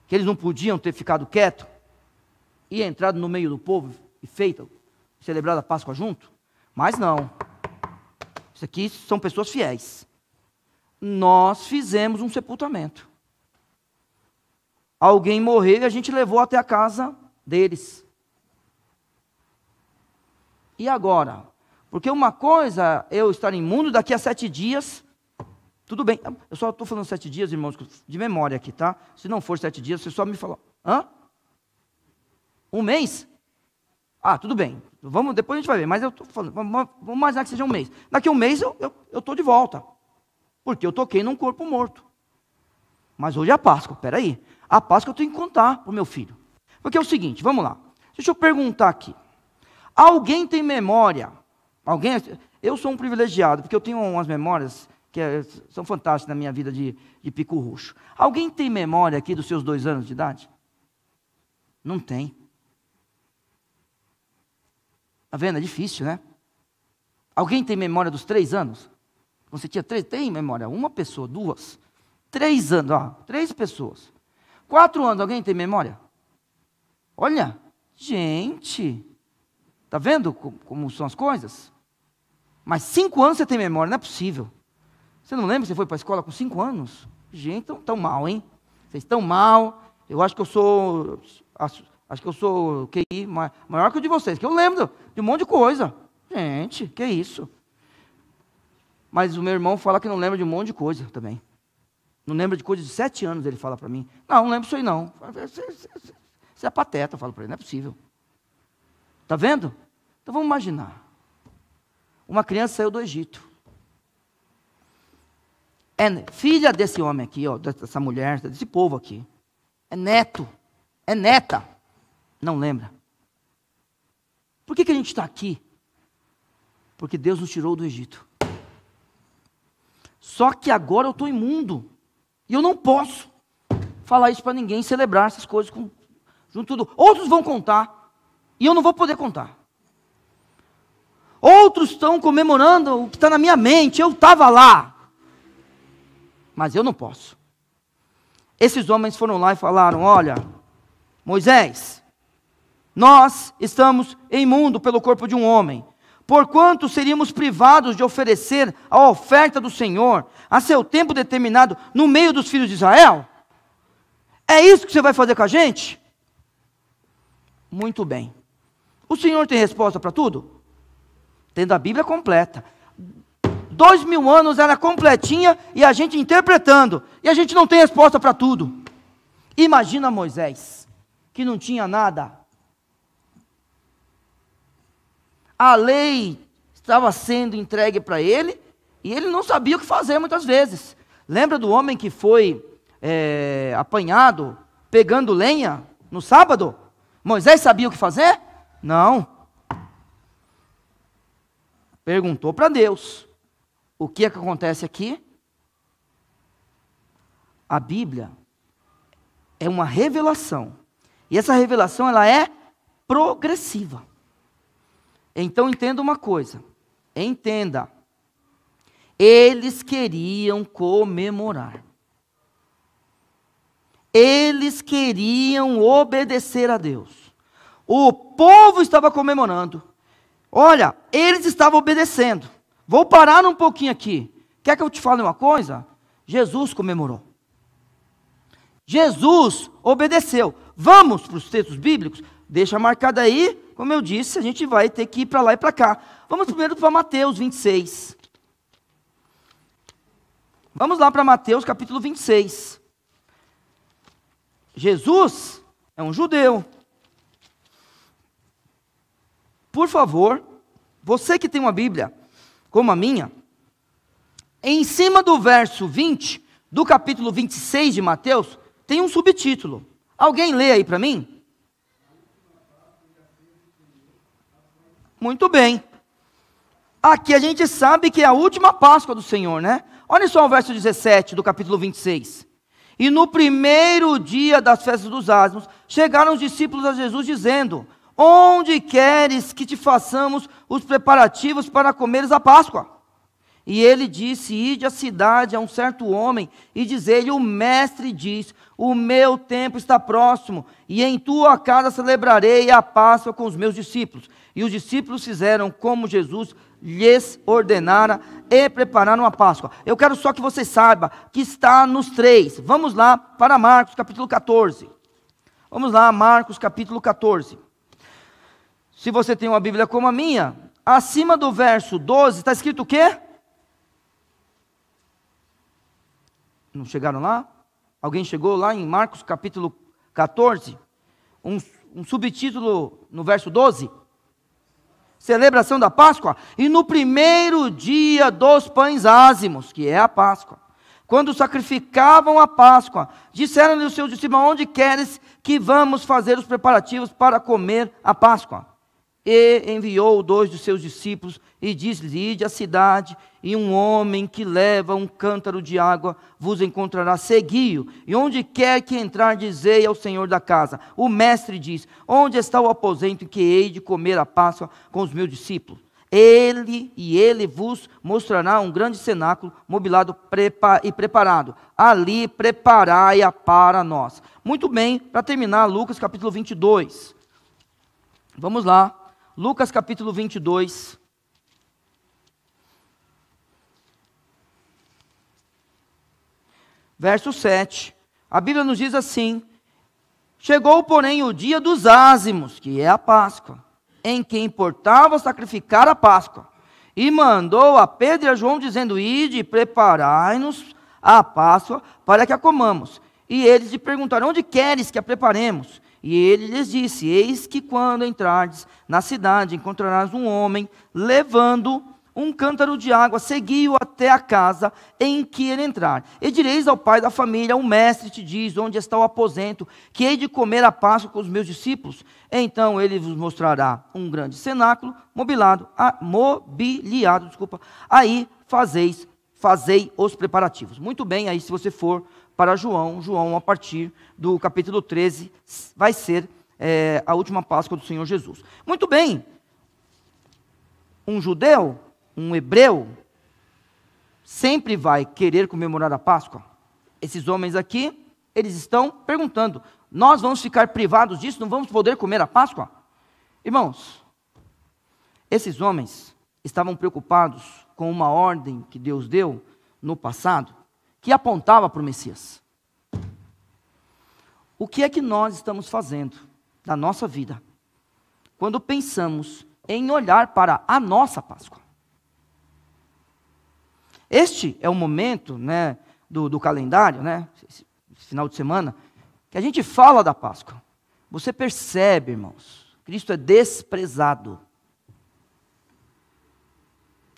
que eles não podiam ter ficado quietos e entrado no meio do povo e celebrado a Páscoa junto? Mas não. Isso aqui são pessoas fiéis. Nós fizemos um sepultamento. Alguém morreu e a gente levou até a casa deles. E agora? Porque uma coisa é eu estar imundo, daqui a 7 dias, tudo bem. Eu só estou falando 7 dias, irmãos, de memória aqui, tá? Se não for 7 dias, você só me fala. Hã? 1 mês? Ah, tudo bem. Depois a gente vai ver. Mas eu estou falando, vamos imaginar que seja 1 mês. Daqui a 1 mês eu estou de volta. Porque eu toquei num corpo morto. Mas hoje é a Páscoa, peraí. A Páscoa eu tenho que contar para o meu filho. Porque é o seguinte, vamos lá. Deixa eu perguntar aqui. Alguém tem memória? Eu sou um privilegiado, porque eu tenho umas memórias que são fantásticas na minha vida de pico roxo. Alguém tem memória aqui dos seus 2 anos de idade? Não tem. Está vendo? É difícil, né? Alguém tem memória dos 3 anos? Você tinha 3? Tem memória? 1 pessoa, 2. 3 anos, ó, 3 pessoas. 4 anos, alguém tem memória? Olha, gente, está vendo como são as coisas? Mas 5 anos você tem memória, não é possível. Você não lembra que você foi para a escola com 5 anos? Gente, tão mal, hein? Vocês estão mal. Eu acho que eu sou QI maior que o de vocês, que eu lembro de um monte de coisa. Gente, que isso? Mas o meu irmão fala que não lembra de um monte de coisa também. Não lembra de coisa de 7 anos, ele fala para mim. Não lembro disso aí não. Você é pateta, eu falo para ele, não é possível. Está vendo? Então vamos imaginar. Uma criança saiu do Egito. É filha desse homem aqui, ó, dessa mulher, desse povo aqui. É neto. É neta. Não lembra. Por que a gente está aqui? Porque Deus nos tirou do Egito. Só que agora eu estou imundo. E eu não posso falar isso para ninguém, celebrar essas coisas junto tudo. Outros vão contar. E eu não vou poder contar. Outros estão comemorando o que está na minha mente. Eu estava lá. Mas eu não posso. Esses homens foram lá e falaram: olha, Moisés, nós estamos imundo pelo corpo de um homem. Porquanto seríamos privados de oferecer a oferta do Senhor a seu tempo determinado no meio dos filhos de Israel? É isso que você vai fazer com a gente? Muito bem. O Senhor tem resposta para tudo? Tendo a Bíblia completa. 2000 anos era completinha e a gente interpretando. E a gente não tem resposta para tudo. Imagina Moisés, que não tinha nada. A lei estava sendo entregue para ele e ele não sabia o que fazer muitas vezes. Lembra do homem que foi apanhado pegando lenha no sábado? Moisés sabia o que fazer? Não. Perguntou para Deus. O que é que acontece aqui? A Bíblia é uma revelação. E essa revelação ela é progressiva. Então entenda uma coisa. Entenda. Eles queriam comemorar. Eles queriam obedecer a Deus. O povo estava comemorando. Olha, eles estavam obedecendo. Vou parar um pouquinho aqui. Quer que eu te fale uma coisa? Jesus comemorou. Jesus obedeceu. Vamos para os textos bíblicos? Deixa marcado aí. Como eu disse, a gente vai ter que ir para lá e para cá. Vamos primeiro para Mateus 26. Vamos lá para Mateus capítulo 26. Jesus é um judeu. Por favor, você que tem uma Bíblia como a minha, em cima do verso 20, do capítulo 26 de Mateus, tem um subtítulo. Alguém lê aí para mim? Muito bem. Aqui a gente sabe que é a última Páscoa do Senhor, né? Olha só o verso 17 do capítulo 26. E no primeiro dia das festas dos ázimos, chegaram os discípulos a Jesus dizendo: onde queres que te façamos os preparativos para comeres a Páscoa? E ele disse: ide à cidade a um certo homem e dizei-lhe: o mestre diz, o meu tempo está próximo, e em tua casa celebrarei a Páscoa com os meus discípulos. E os discípulos fizeram como Jesus lhes ordenara e prepararam a Páscoa. Eu quero só que você saiba que está nos 3. Vamos lá para Marcos capítulo 14. Vamos lá, Marcos capítulo 14. Se você tem uma Bíblia como a minha, acima do verso 12, está escrito o quê? Não chegaram lá? Alguém chegou lá em Marcos capítulo 14? Um subtítulo no verso 12? Celebração da Páscoa. E no primeiro dia dos pães ázimos, que é a Páscoa, quando sacrificavam a Páscoa, disseram-lhe os seus discípulos: onde queres que vamos fazer os preparativos para comer a Páscoa? E enviou 2 dos seus discípulos e disse-lhes: ide à cidade, e um homem que leva um cântaro de água vos encontrará, segui-o, e onde quer que entrar, dizei ao senhor da casa: o mestre diz, onde está o aposento em que hei de comer a Páscoa com os meus discípulos? Ele vos mostrará um grande cenáculo mobilado e preparado, ali preparai-a para nós. Muito bem, para terminar, Lucas capítulo 22, vamos lá. Lucas capítulo 22, verso 7, a Bíblia nos diz assim: chegou, porém, o dia dos ázimos, que é a Páscoa, em que importava sacrificar a Páscoa, e mandou a Pedro e a João, dizendo: ide e preparai-nos a Páscoa, para que a comamos. E eles lhe perguntaram: onde queres que a preparemos? E ele lhes disse: eis que quando entrardes na cidade, encontrarás um homem levando um cântaro de água, segui-o até a casa em que ele entrar. E direis ao pai da família: o mestre te diz, onde está o aposento, que hei de comer a Páscoa com os meus discípulos. Então ele vos mostrará um grande cenáculo, mobiliado, aí fazei os preparativos. Muito bem, aí se você for para João, a partir do capítulo 13, vai ser a última Páscoa do Senhor Jesus. Muito bem, um judeu, um hebreu, sempre vai querer comemorar a Páscoa. Esses homens aqui, eles estão perguntando: nós vamos ficar privados disso? Não vamos poder comer a Páscoa? Irmãos, esses homens estavam preocupados com uma ordem que Deus deu no passado, que apontava para o Messias. O que é que nós estamos fazendo na nossa vida, quando pensamos em olhar para a nossa Páscoa? Este é o momento, né, do calendário, né, esse final de semana, que a gente fala da Páscoa. Você percebe, irmãos, Cristo é desprezado.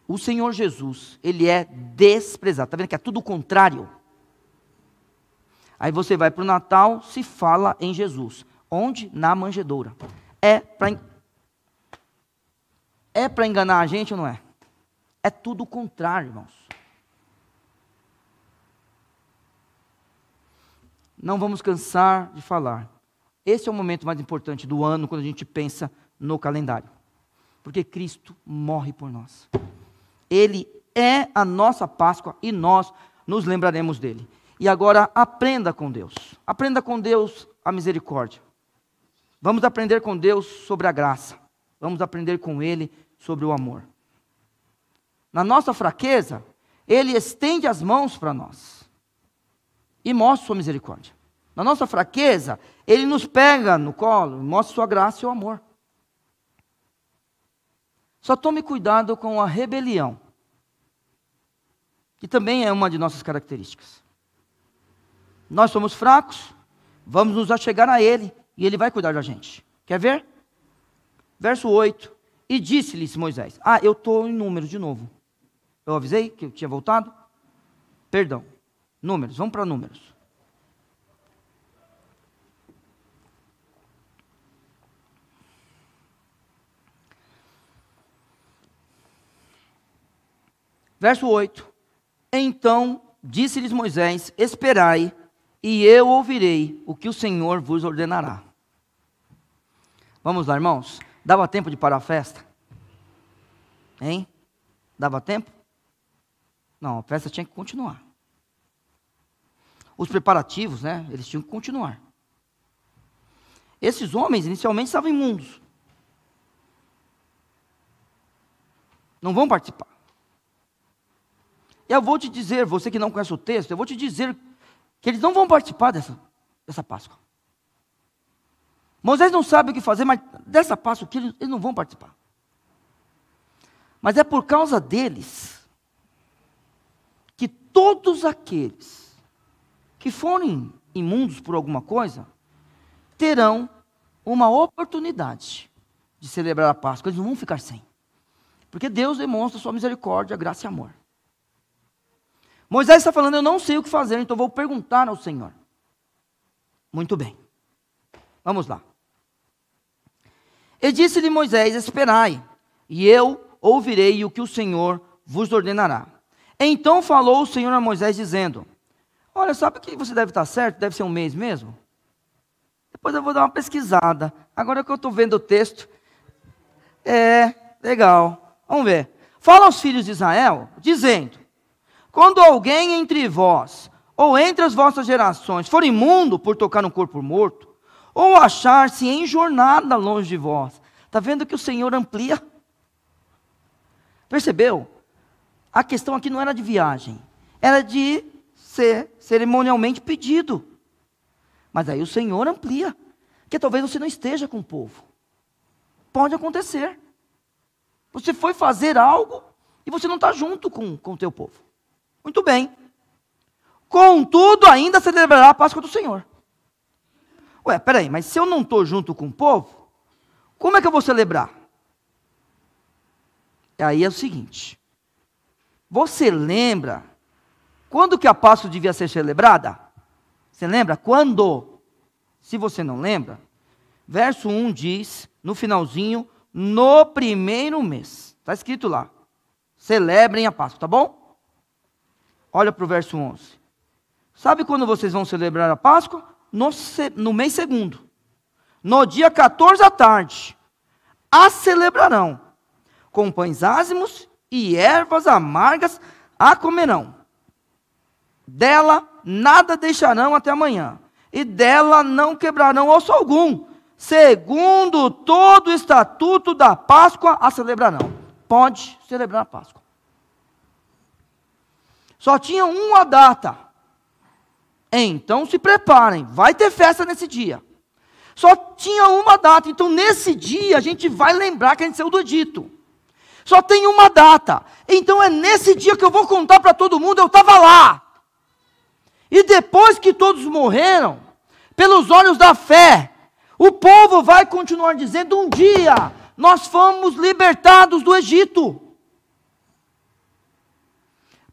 O Senhor Jesus, Ele é desprezado. Está vendo que é tudo o contrário? Aí você vai para o Natal, se fala em Jesus. Onde? Na manjedoura. É para enganar a gente ou não é? É tudo o contrário, irmãos. Não vamos cansar de falar. Esse é o momento mais importante do ano, quando a gente pensa no calendário. Porque Cristo morre por nós. Ele é a nossa Páscoa e nós nos lembraremos dele. E agora aprenda com Deus. Aprenda com Deus a misericórdia. Vamos aprender com Deus sobre a graça. Vamos aprender com Ele sobre o amor. Na nossa fraqueza, Ele estende as mãos para nós e mostra sua misericórdia. Na nossa fraqueza, Ele nos pega no colo e mostra sua graça e o amor. Só tome cuidado com a rebelião, que também é uma de nossas características. Nós somos fracos, vamos nos achegar a Ele, e Ele vai cuidar da gente. Quer ver? Verso 8. E disse-lhes Moisés... eu estou em Números de novo. Eu avisei que eu tinha voltado? Perdão. Números, vamos para Números. Verso 8. Então disse-lhes Moisés: esperai, e eu ouvirei o que o Senhor vos ordenará. Vamos lá, irmãos. Dava tempo de parar a festa? Hein? Dava tempo? Não, a festa tinha que continuar. Os preparativos, né? Eles tinham que continuar. Esses homens inicialmente estavam imundos. Não vão participar. E eu vou te dizer, você que não conhece o texto, eu vou te dizer que eles não vão participar dessa Páscoa. Moisés não sabe o que fazer, mas dessa Páscoa aqui eles não vão participar. Mas é por causa deles que todos aqueles que forem imundos por alguma coisa terão uma oportunidade de celebrar a Páscoa. Eles não vão ficar sem. Porque Deus demonstra sua misericórdia, graça e amor. Moisés está falando: eu não sei o que fazer, então vou perguntar ao Senhor. Muito bem. Vamos lá. E disse-lhe Moisés: esperai, e eu ouvirei o que o Senhor vos ordenará. Então falou o Senhor a Moisés, dizendo: olha, sabe que você deve estar certo? Deve ser um mês mesmo? Depois eu vou dar uma pesquisada. Agora que eu estou vendo o texto, legal. Vamos ver. Fala aos filhos de Israel, dizendo: quando alguém entre vós, ou entre as vossas gerações, for imundo por tocar no corpo morto, ou achar-se em jornada longe de vós. Está vendo que o Senhor amplia? Percebeu? A questão aqui não era de viagem, era de ser cerimonialmente pedido. Mas aí o Senhor amplia, porque talvez você não esteja com o povo. Pode acontecer. Você foi fazer algo e você não está junto com o teu povo. Muito bem. Contudo, ainda celebrará a Páscoa do Senhor. Ué, peraí, mas se eu não estou junto com o povo, como é que eu vou celebrar? Aí é o seguinte: você lembra quando que a Páscoa devia ser celebrada? Você lembra quando? Se você não lembra, verso 1 diz, no finalzinho, no primeiro mês. Está escrito lá: celebrem a Páscoa, tá bom? Olha para o verso 11. Sabe quando vocês vão celebrar a Páscoa? No mês segundo, no dia 14 à tarde, a celebrarão, com pães ázimos e ervas amargas a comerão. Dela nada deixarão até amanhã, e dela não quebrarão osso algum, segundo todo o estatuto da Páscoa a celebrarão. Pode celebrar a Páscoa. Só tinha uma data. Então se preparem, vai ter festa nesse dia. Só tinha uma data, então nesse dia a gente vai lembrar que a gente saiu do Egito. Só tem uma data, então é nesse dia que eu vou contar para todo mundo: eu estava lá. E depois que todos morreram, pelos olhos da fé, o povo vai continuar dizendo: um dia nós fomos libertados do Egito.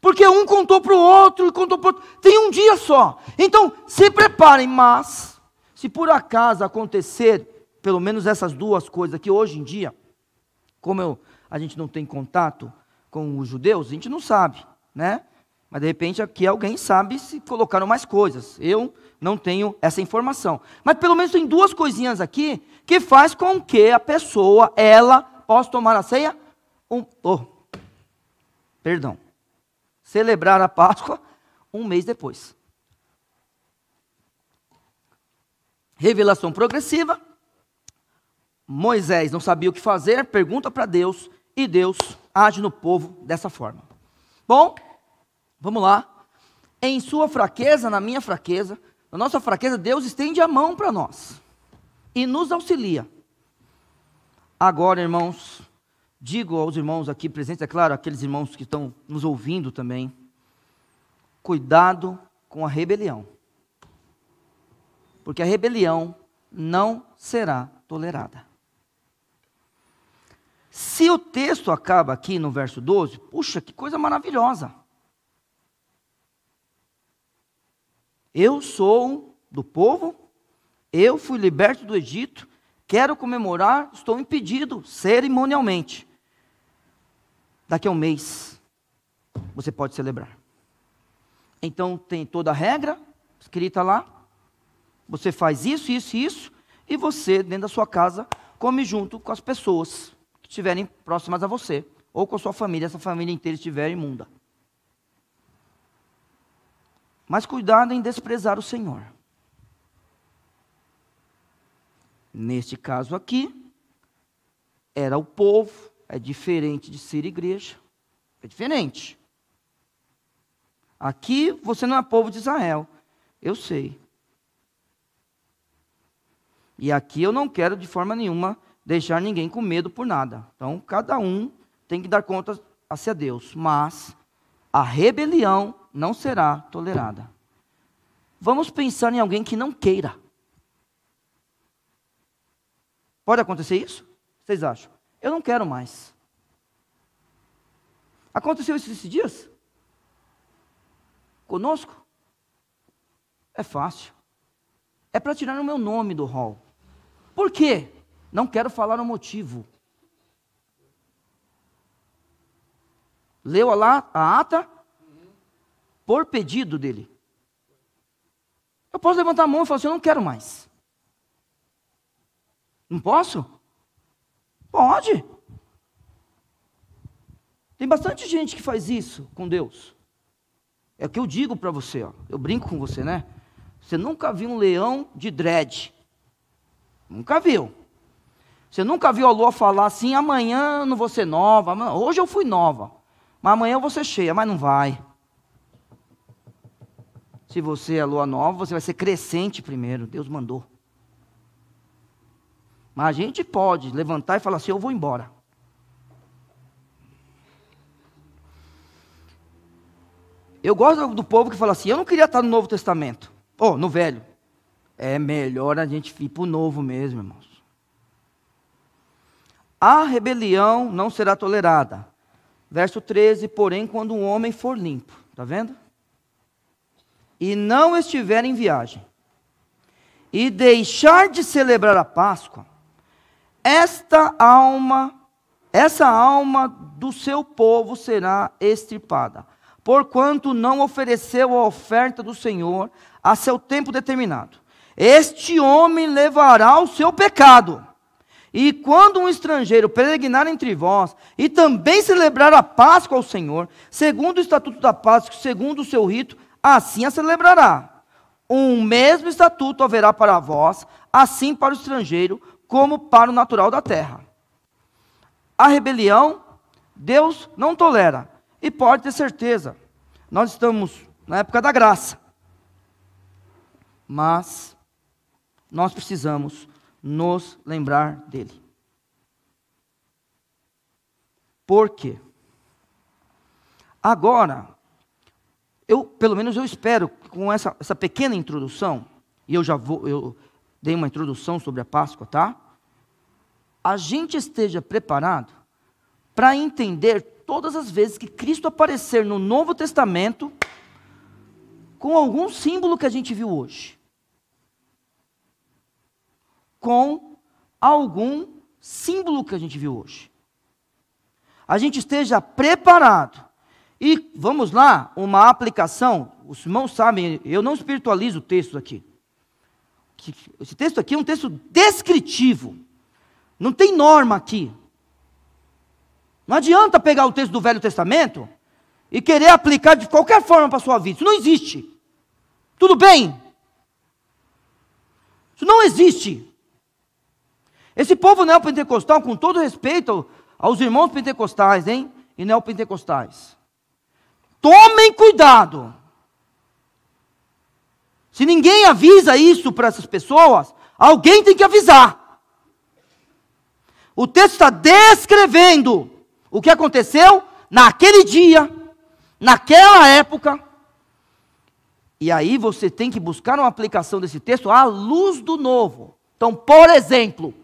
Porque um contou para o outro, e contou para o outro. Tem um dia só. Então, se preparem. Mas, se por acaso acontecer, pelo menos essas duas coisas aqui, hoje em dia, como a gente não tem contato com os judeus, a gente não sabe, né? Mas, de repente, aqui alguém sabe se colocaram mais coisas. Eu não tenho essa informação. Mas, pelo menos, tem duas coisinhas aqui que faz com que a pessoa, ela, possa tomar a ceia. Celebrar a Páscoa um mês depois. Revelação progressiva. Moisés não sabia o que fazer, pergunta para Deus, e Deus age no povo dessa forma. Bom, vamos lá. Em sua fraqueza, na minha fraqueza, na nossa fraqueza, Deus estende a mão para nós e nos auxilia. Agora, irmãos, digo aos irmãos aqui presentes, é claro, aqueles irmãos que estão nos ouvindo também: cuidado com a rebelião, porque a rebelião não será tolerada. Se o texto acaba aqui no verso 12, puxa, que coisa maravilhosa. Eu sou do povo, eu fui liberto do Egito, quero comemorar, estou impedido cerimonialmente. Daqui a um mês, você pode celebrar. Então tem toda a regra escrita lá, você faz isso, isso e isso, e você, dentro da sua casa, come junto com as pessoas que estiverem próximas a você, ou com a sua família, se a família inteira estiver imunda. Mas cuidado em desprezar o Senhor. Neste caso aqui, era o povo, é diferente de ser igreja, é diferente. Aqui você não é povo de Israel, eu sei. E aqui eu não quero de forma nenhuma deixar ninguém com medo por nada. Então cada um tem que dar conta a si a Deus, mas a rebelião não será tolerada. Vamos pensar em alguém que não queira. Pode acontecer isso? Vocês acham? Eu não quero mais. Aconteceu isso esses dias? Conosco? É fácil. É para tirar o meu nome do hall. Por quê? Não quero falar o motivo. Leu lá a ata? Por pedido dele. Eu posso levantar a mão e falar assim, eu não quero mais. Não posso? Pode. Tem bastante gente que faz isso com Deus. É o que eu digo para você, ó. Eu brinco com você, né? Você nunca viu um leão de dread. Nunca viu. Você nunca viu a lua falar assim, amanhã eu não vou ser nova, hoje eu fui nova, mas amanhã eu vou ser cheia, mas não vai. Se você é lua nova, você vai ser crescente primeiro, Deus mandou. Mas a gente pode levantar e falar assim, eu vou embora. Eu gosto do povo que fala assim, eu não queria estar no Novo Testamento, ou no Velho. É melhor a gente ir para o Novo mesmo, irmãos. A rebelião não será tolerada. Verso 13, porém, quando um homem for limpo, está vendo? E não estiver em viagem, e deixar de celebrar a Páscoa, essa alma do seu povo será extirpada, porquanto não ofereceu a oferta do Senhor a seu tempo determinado. Este homem levará o seu pecado. E quando um estrangeiro peregrinar entre vós, e também celebrar a Páscoa ao Senhor, segundo o estatuto da Páscoa, segundo o seu rito, assim a celebrará. Um mesmo estatuto haverá para vós, assim para o estrangeiro, como para o natural da terra. A rebelião, Deus não tolera. E pode ter certeza, nós estamos na época da graça. Mas nós precisamos nos lembrar dele. Por quê? Agora, pelo menos eu espero, com essa pequena introdução, e eu dei uma introdução sobre a Páscoa, tá? A gente esteja preparado para entender todas as vezes que Cristo aparecer no Novo Testamento com algum símbolo que a gente viu hoje. Com algum símbolo que a gente viu hoje. A gente esteja preparado. E vamos lá, uma aplicação. Os irmãos sabem, eu não espiritualizo o texto aqui. Esse texto aqui é um texto descritivo. Não tem norma aqui. Não adianta pegar o texto do Velho Testamento e querer aplicar de qualquer forma para a sua vida. Isso não existe. Tudo bem? Isso não existe. Esse povo neopentecostal, com todo respeito aos irmãos pentecostais, e neopentecostais, tomem cuidado. Se ninguém avisa isso para essas pessoas, alguém tem que avisar. O texto está descrevendo o que aconteceu naquele dia, naquela época. E aí você tem que buscar uma aplicação desse texto à luz do novo. Então, por exemplo,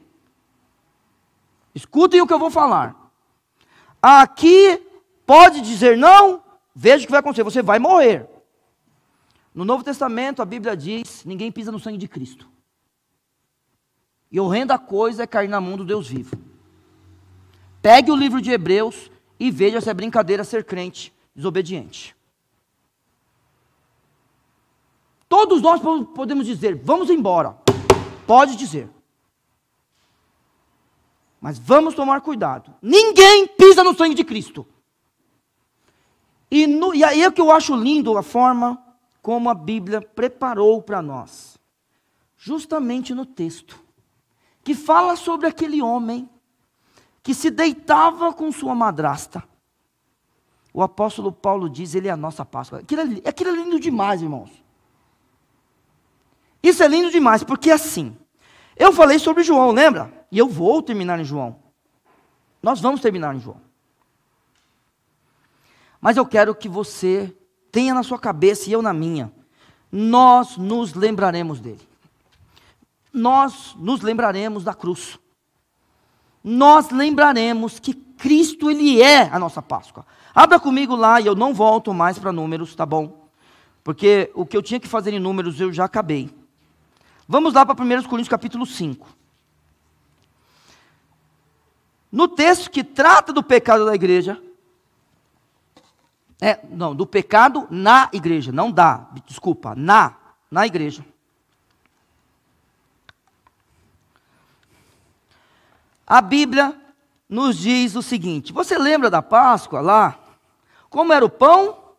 escutem o que eu vou falar. Aqui pode dizer não, veja o que vai acontecer, você vai morrer. No Novo Testamento a Bíblia diz, ninguém pisa no sangue de Cristo. E horrenda coisa é cair na mão do Deus vivo. Pegue o livro de Hebreus e veja se é brincadeira ser crente desobediente. Todos nós podemos dizer, vamos embora. Pode dizer. Mas vamos tomar cuidado. Ninguém pisa no sangue de Cristo. E aí é que eu acho lindo a forma como a Bíblia preparou para nós. Justamente no texto. Que fala sobre aquele homem que se deitava com sua madrasta. O apóstolo Paulo diz, ele é a nossa Páscoa. Aquilo é lindo demais, irmãos. Isso é lindo demais, porque assim, eu falei sobre João, lembra? E eu vou terminar em João. Nós vamos terminar em João. Mas eu quero que você tenha na sua cabeça e eu na minha. Nós nos lembraremos dele. Nós nos lembraremos da cruz. Nós lembraremos que Cristo, Ele é a nossa Páscoa. Abra comigo lá e eu não volto mais para Números, tá bom? Porque o que eu tinha que fazer em Números eu já acabei. Vamos lá para 1 Coríntios capítulo 5. No texto que trata do pecado da igreja, do pecado na igreja, não desculpa, na igreja. A Bíblia nos diz o seguinte, você lembra da Páscoa lá? Como era o pão?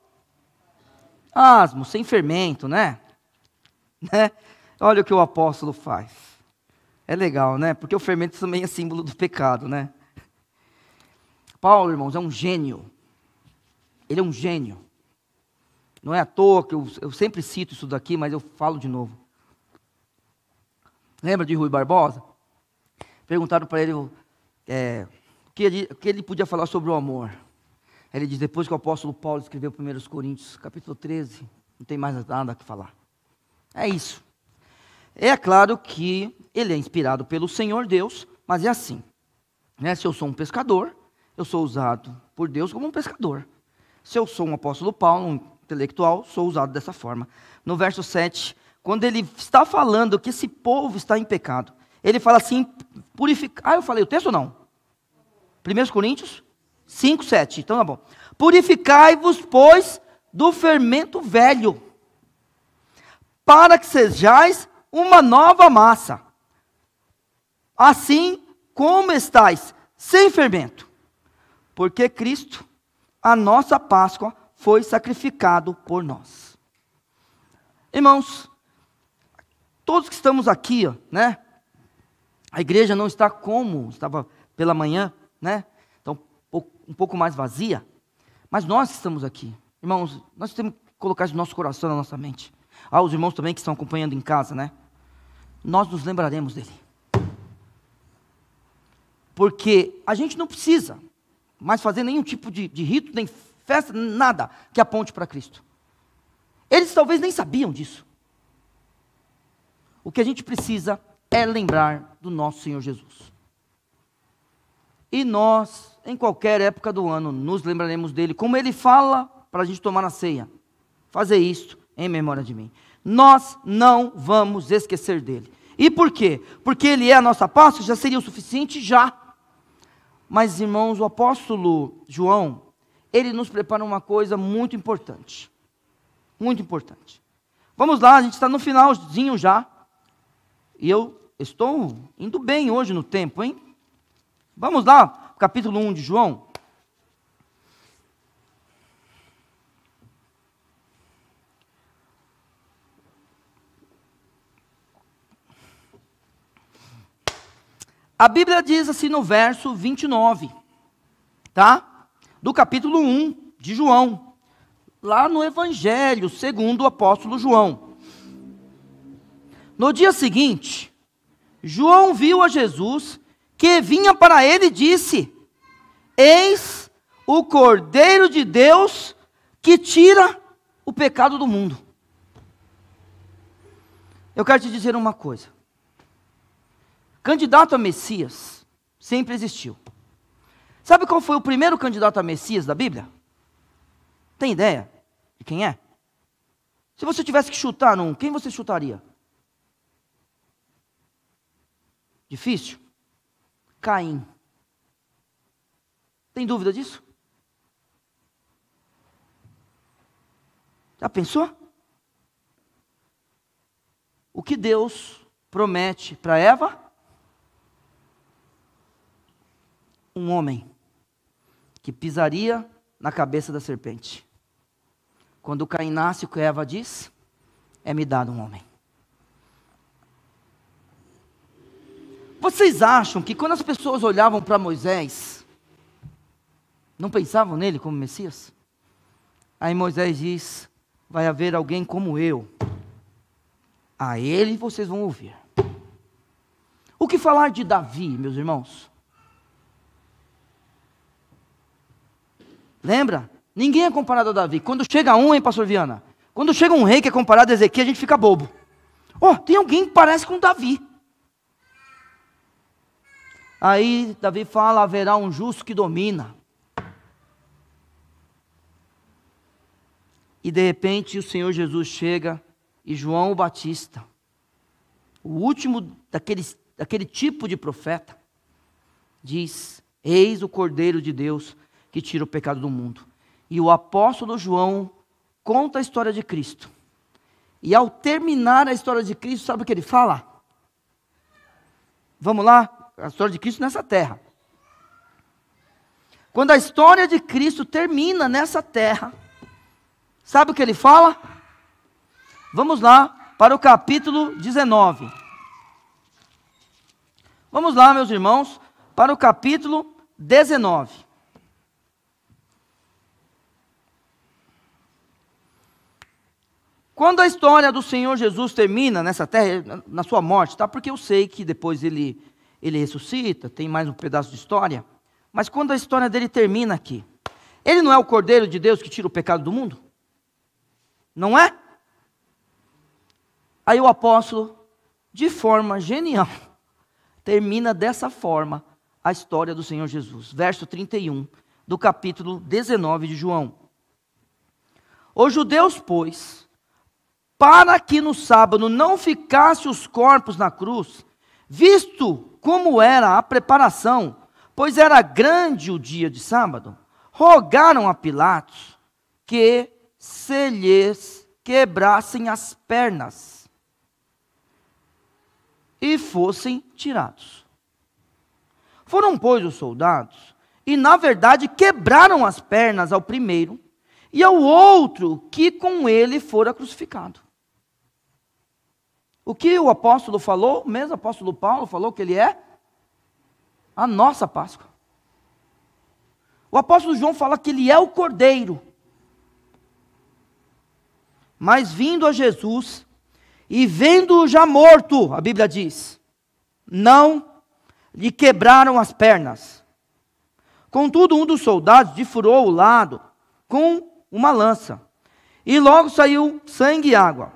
Asmo, sem fermento, né? Olha o que o apóstolo faz. É legal, né? Porque o fermento também é símbolo do pecado, né? Paulo, irmãos, é um gênio. Ele é um gênio. Não é à toa que eu sempre cito isso daqui, mas eu falo de novo. Lembra de Rui Barbosa? Perguntaram para ele o que ele podia falar sobre o amor. Ele diz, depois que o apóstolo Paulo escreveu 1 Coríntios, capítulo 13, não tem mais nada a falar. É isso. É claro que ele é inspirado pelo Senhor Deus, mas é assim. Né? Se eu sou um pescador, eu sou usado por Deus como um pescador. Se eu sou um apóstolo Paulo, um intelectual, sou usado dessa forma. No verso 7, quando ele está falando que esse povo está em pecado, ele fala assim, purificar. Eu falei o texto ou não? 1 Coríntios 5, 7. Então tá bom. Purificai-vos, pois, do fermento velho, para que sejais uma nova massa, assim como estáis sem fermento, porque Cristo, a nossa Páscoa, foi sacrificado por nós. Irmãos, todos que estamos aqui, né? A igreja não está como estava pela manhã, né? Então, um pouco mais vazia. Mas nós que estamos aqui, irmãos, nós temos que colocar isso no nosso coração, na nossa mente. Os irmãos também que estão acompanhando em casa, né? Nós nos lembraremos dele. Porque a gente não precisa mais fazer nenhum tipo de rito, nem festa, nada que aponte para Cristo. Eles talvez nem sabiam disso. O que a gente precisa é lembrar do nosso Senhor Jesus. E nós, em qualquer época do ano, nos lembraremos dele, como ele fala para a gente tomar na ceia. Fazer isto em memória de mim. Nós não vamos esquecer dele. E por quê? Porque ele é a nossa Páscoa, já seria o suficiente? Já. Mas, irmãos, o apóstolo João, ele nos prepara uma coisa muito importante. Muito importante. Vamos lá, a gente está no finalzinho já. E eu estou indo bem hoje no tempo, hein? Vamos lá, capítulo 1 de João. A Bíblia diz assim no verso 29, tá? Do capítulo 1 de João, lá no Evangelho segundo o apóstolo João. No dia seguinte, João viu a Jesus que vinha para ele e disse: eis o Cordeiro de Deus que tira o pecado do mundo. Eu quero te dizer uma coisa. Candidato a Messias sempre existiu. Sabe qual foi o primeiro candidato a Messias da Bíblia? Tem ideia de quem é? Se você tivesse que chutar num, quem você chutaria? Difícil? Caim. Tem dúvida disso? Já pensou? O que Deus promete para Eva? Um homem que pisaria na cabeça da serpente. Quando Caim nasce, o que Eva diz? É-me dado um homem. Vocês acham que quando as pessoas olhavam para Moisés, não pensavam nele como Messias? Aí Moisés diz, vai haver alguém como eu. A ele vocês vão ouvir. O que falar de Davi, meus irmãos? Lembra? Ninguém é comparado a Davi. Quando chega um, hein, pastor Viana? Quando chega um rei que é comparado a Ezequiel, a gente fica bobo. Tem alguém que parece com Davi. Aí Davi fala, haverá um justo que domina. E de repente o Senhor Jesus chega e João o Batista, o último daquele tipo de profeta, diz, eis o Cordeiro de Deus que tira o pecado do mundo. E o apóstolo João conta a história de Cristo. E ao terminar a história de Cristo, sabe o que ele fala? Vamos lá, a história de Cristo nessa terra. Quando a história de Cristo termina nessa terra, sabe o que ele fala? Vamos lá para o capítulo 19. Vamos lá, meus irmãos, para o capítulo 19. Quando a história do Senhor Jesus termina nessa terra, na sua morte, tá? Porque eu sei que depois ele ressuscita, tem mais um pedaço de história. Mas quando a história dele termina aqui, ele não é o Cordeiro de Deus que tira o pecado do mundo? Não é? Aí o apóstolo, de forma genial, termina dessa forma a história do Senhor Jesus. Verso 31 do capítulo 19 de João. Os judeus, pois, para que no sábado não ficasse os corpos na cruz, visto como era a preparação, pois era grande o dia de sábado, rogaram a Pilatos que se lhes quebrassem as pernas e fossem tirados. Foram, pois, os soldados, e na verdade quebraram as pernas ao primeiro, e ao outro que com ele fora crucificado. O que o apóstolo falou, o mesmo apóstolo Paulo falou que ele é a nossa Páscoa. O apóstolo João fala que ele é o Cordeiro. Mas vindo a Jesus, e vendo-o já morto, a Bíblia diz, não lhe quebraram as pernas. Contudo, um dos soldados lhe furou o lado com uma lança, e logo saiu sangue e água.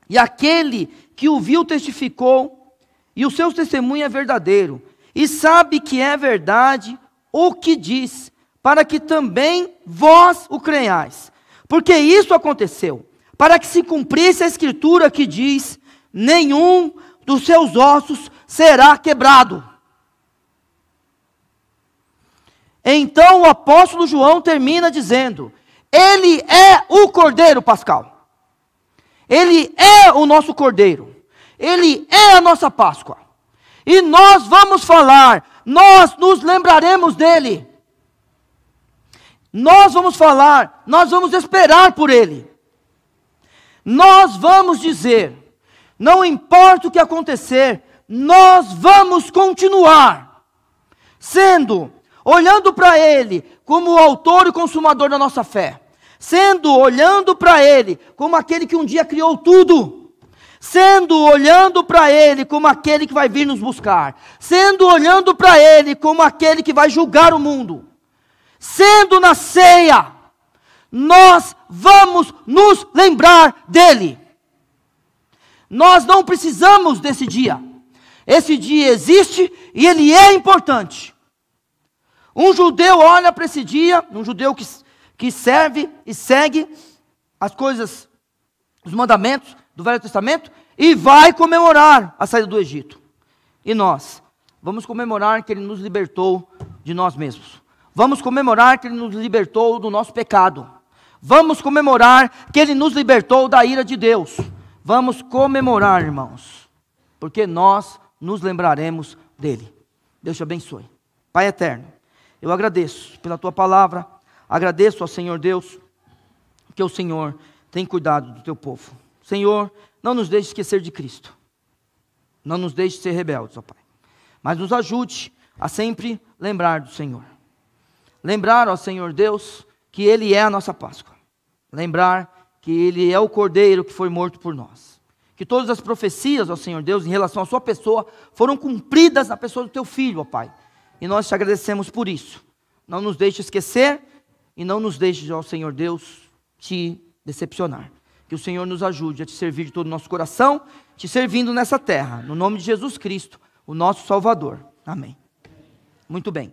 E aquele que o viu testificou, e o seu testemunho é verdadeiro, e sabe que é verdade o que diz, para que também vós o creiais. Porque isso aconteceu, para que se cumprisse a escritura que diz, nenhum dos seus ossos será quebrado. Então o apóstolo João termina dizendo, ele é o Cordeiro Pascal. Ele é o nosso Cordeiro. Ele é a nossa Páscoa. E nós vamos falar, nós nos lembraremos dele. Nós vamos falar, nós vamos esperar por ele. Nós vamos dizer, não importa o que acontecer, nós vamos continuar olhando para ele como o autor e consumador da nossa fé. Olhando para ele como aquele que um dia criou tudo. Olhando para ele como aquele que vai vir nos buscar. Olhando para ele como aquele que vai julgar o mundo. Na ceia, nós vamos nos lembrar dele. Nós não precisamos desse dia. Esse dia existe e ele é importante. Um judeu olha para esse dia, um judeu que serve e segue as coisas, os mandamentos do Velho Testamento, e vai comemorar a saída do Egito. E nós vamos comemorar que ele nos libertou de nós mesmos. Vamos comemorar que ele nos libertou do nosso pecado. Vamos comemorar que Ele nos libertou da ira de Deus. Vamos comemorar, irmãos, porque nós nos lembraremos dEle. Deus te abençoe. Pai eterno, eu agradeço pela Tua palavra, agradeço ao Senhor Deus, que o Senhor tem cuidado do Teu povo. Senhor, não nos deixe esquecer de Cristo, não nos deixe ser rebeldes, ó Pai, mas nos ajude a sempre lembrar do Senhor. Lembrar, ó Senhor Deus, que Ele é a nossa Páscoa. Lembrar que Ele é o Cordeiro que foi morto por nós. Que todas as profecias, ó Senhor Deus, em relação à sua pessoa, foram cumpridas na pessoa do Teu Filho, ó Pai. E nós te agradecemos por isso. Não nos deixe esquecer e não nos deixe, ó Senhor Deus, te decepcionar. Que o Senhor nos ajude a te servir de todo o nosso coração, te servindo nessa terra. No nome de Jesus Cristo, o nosso Salvador. Amém. Muito bem.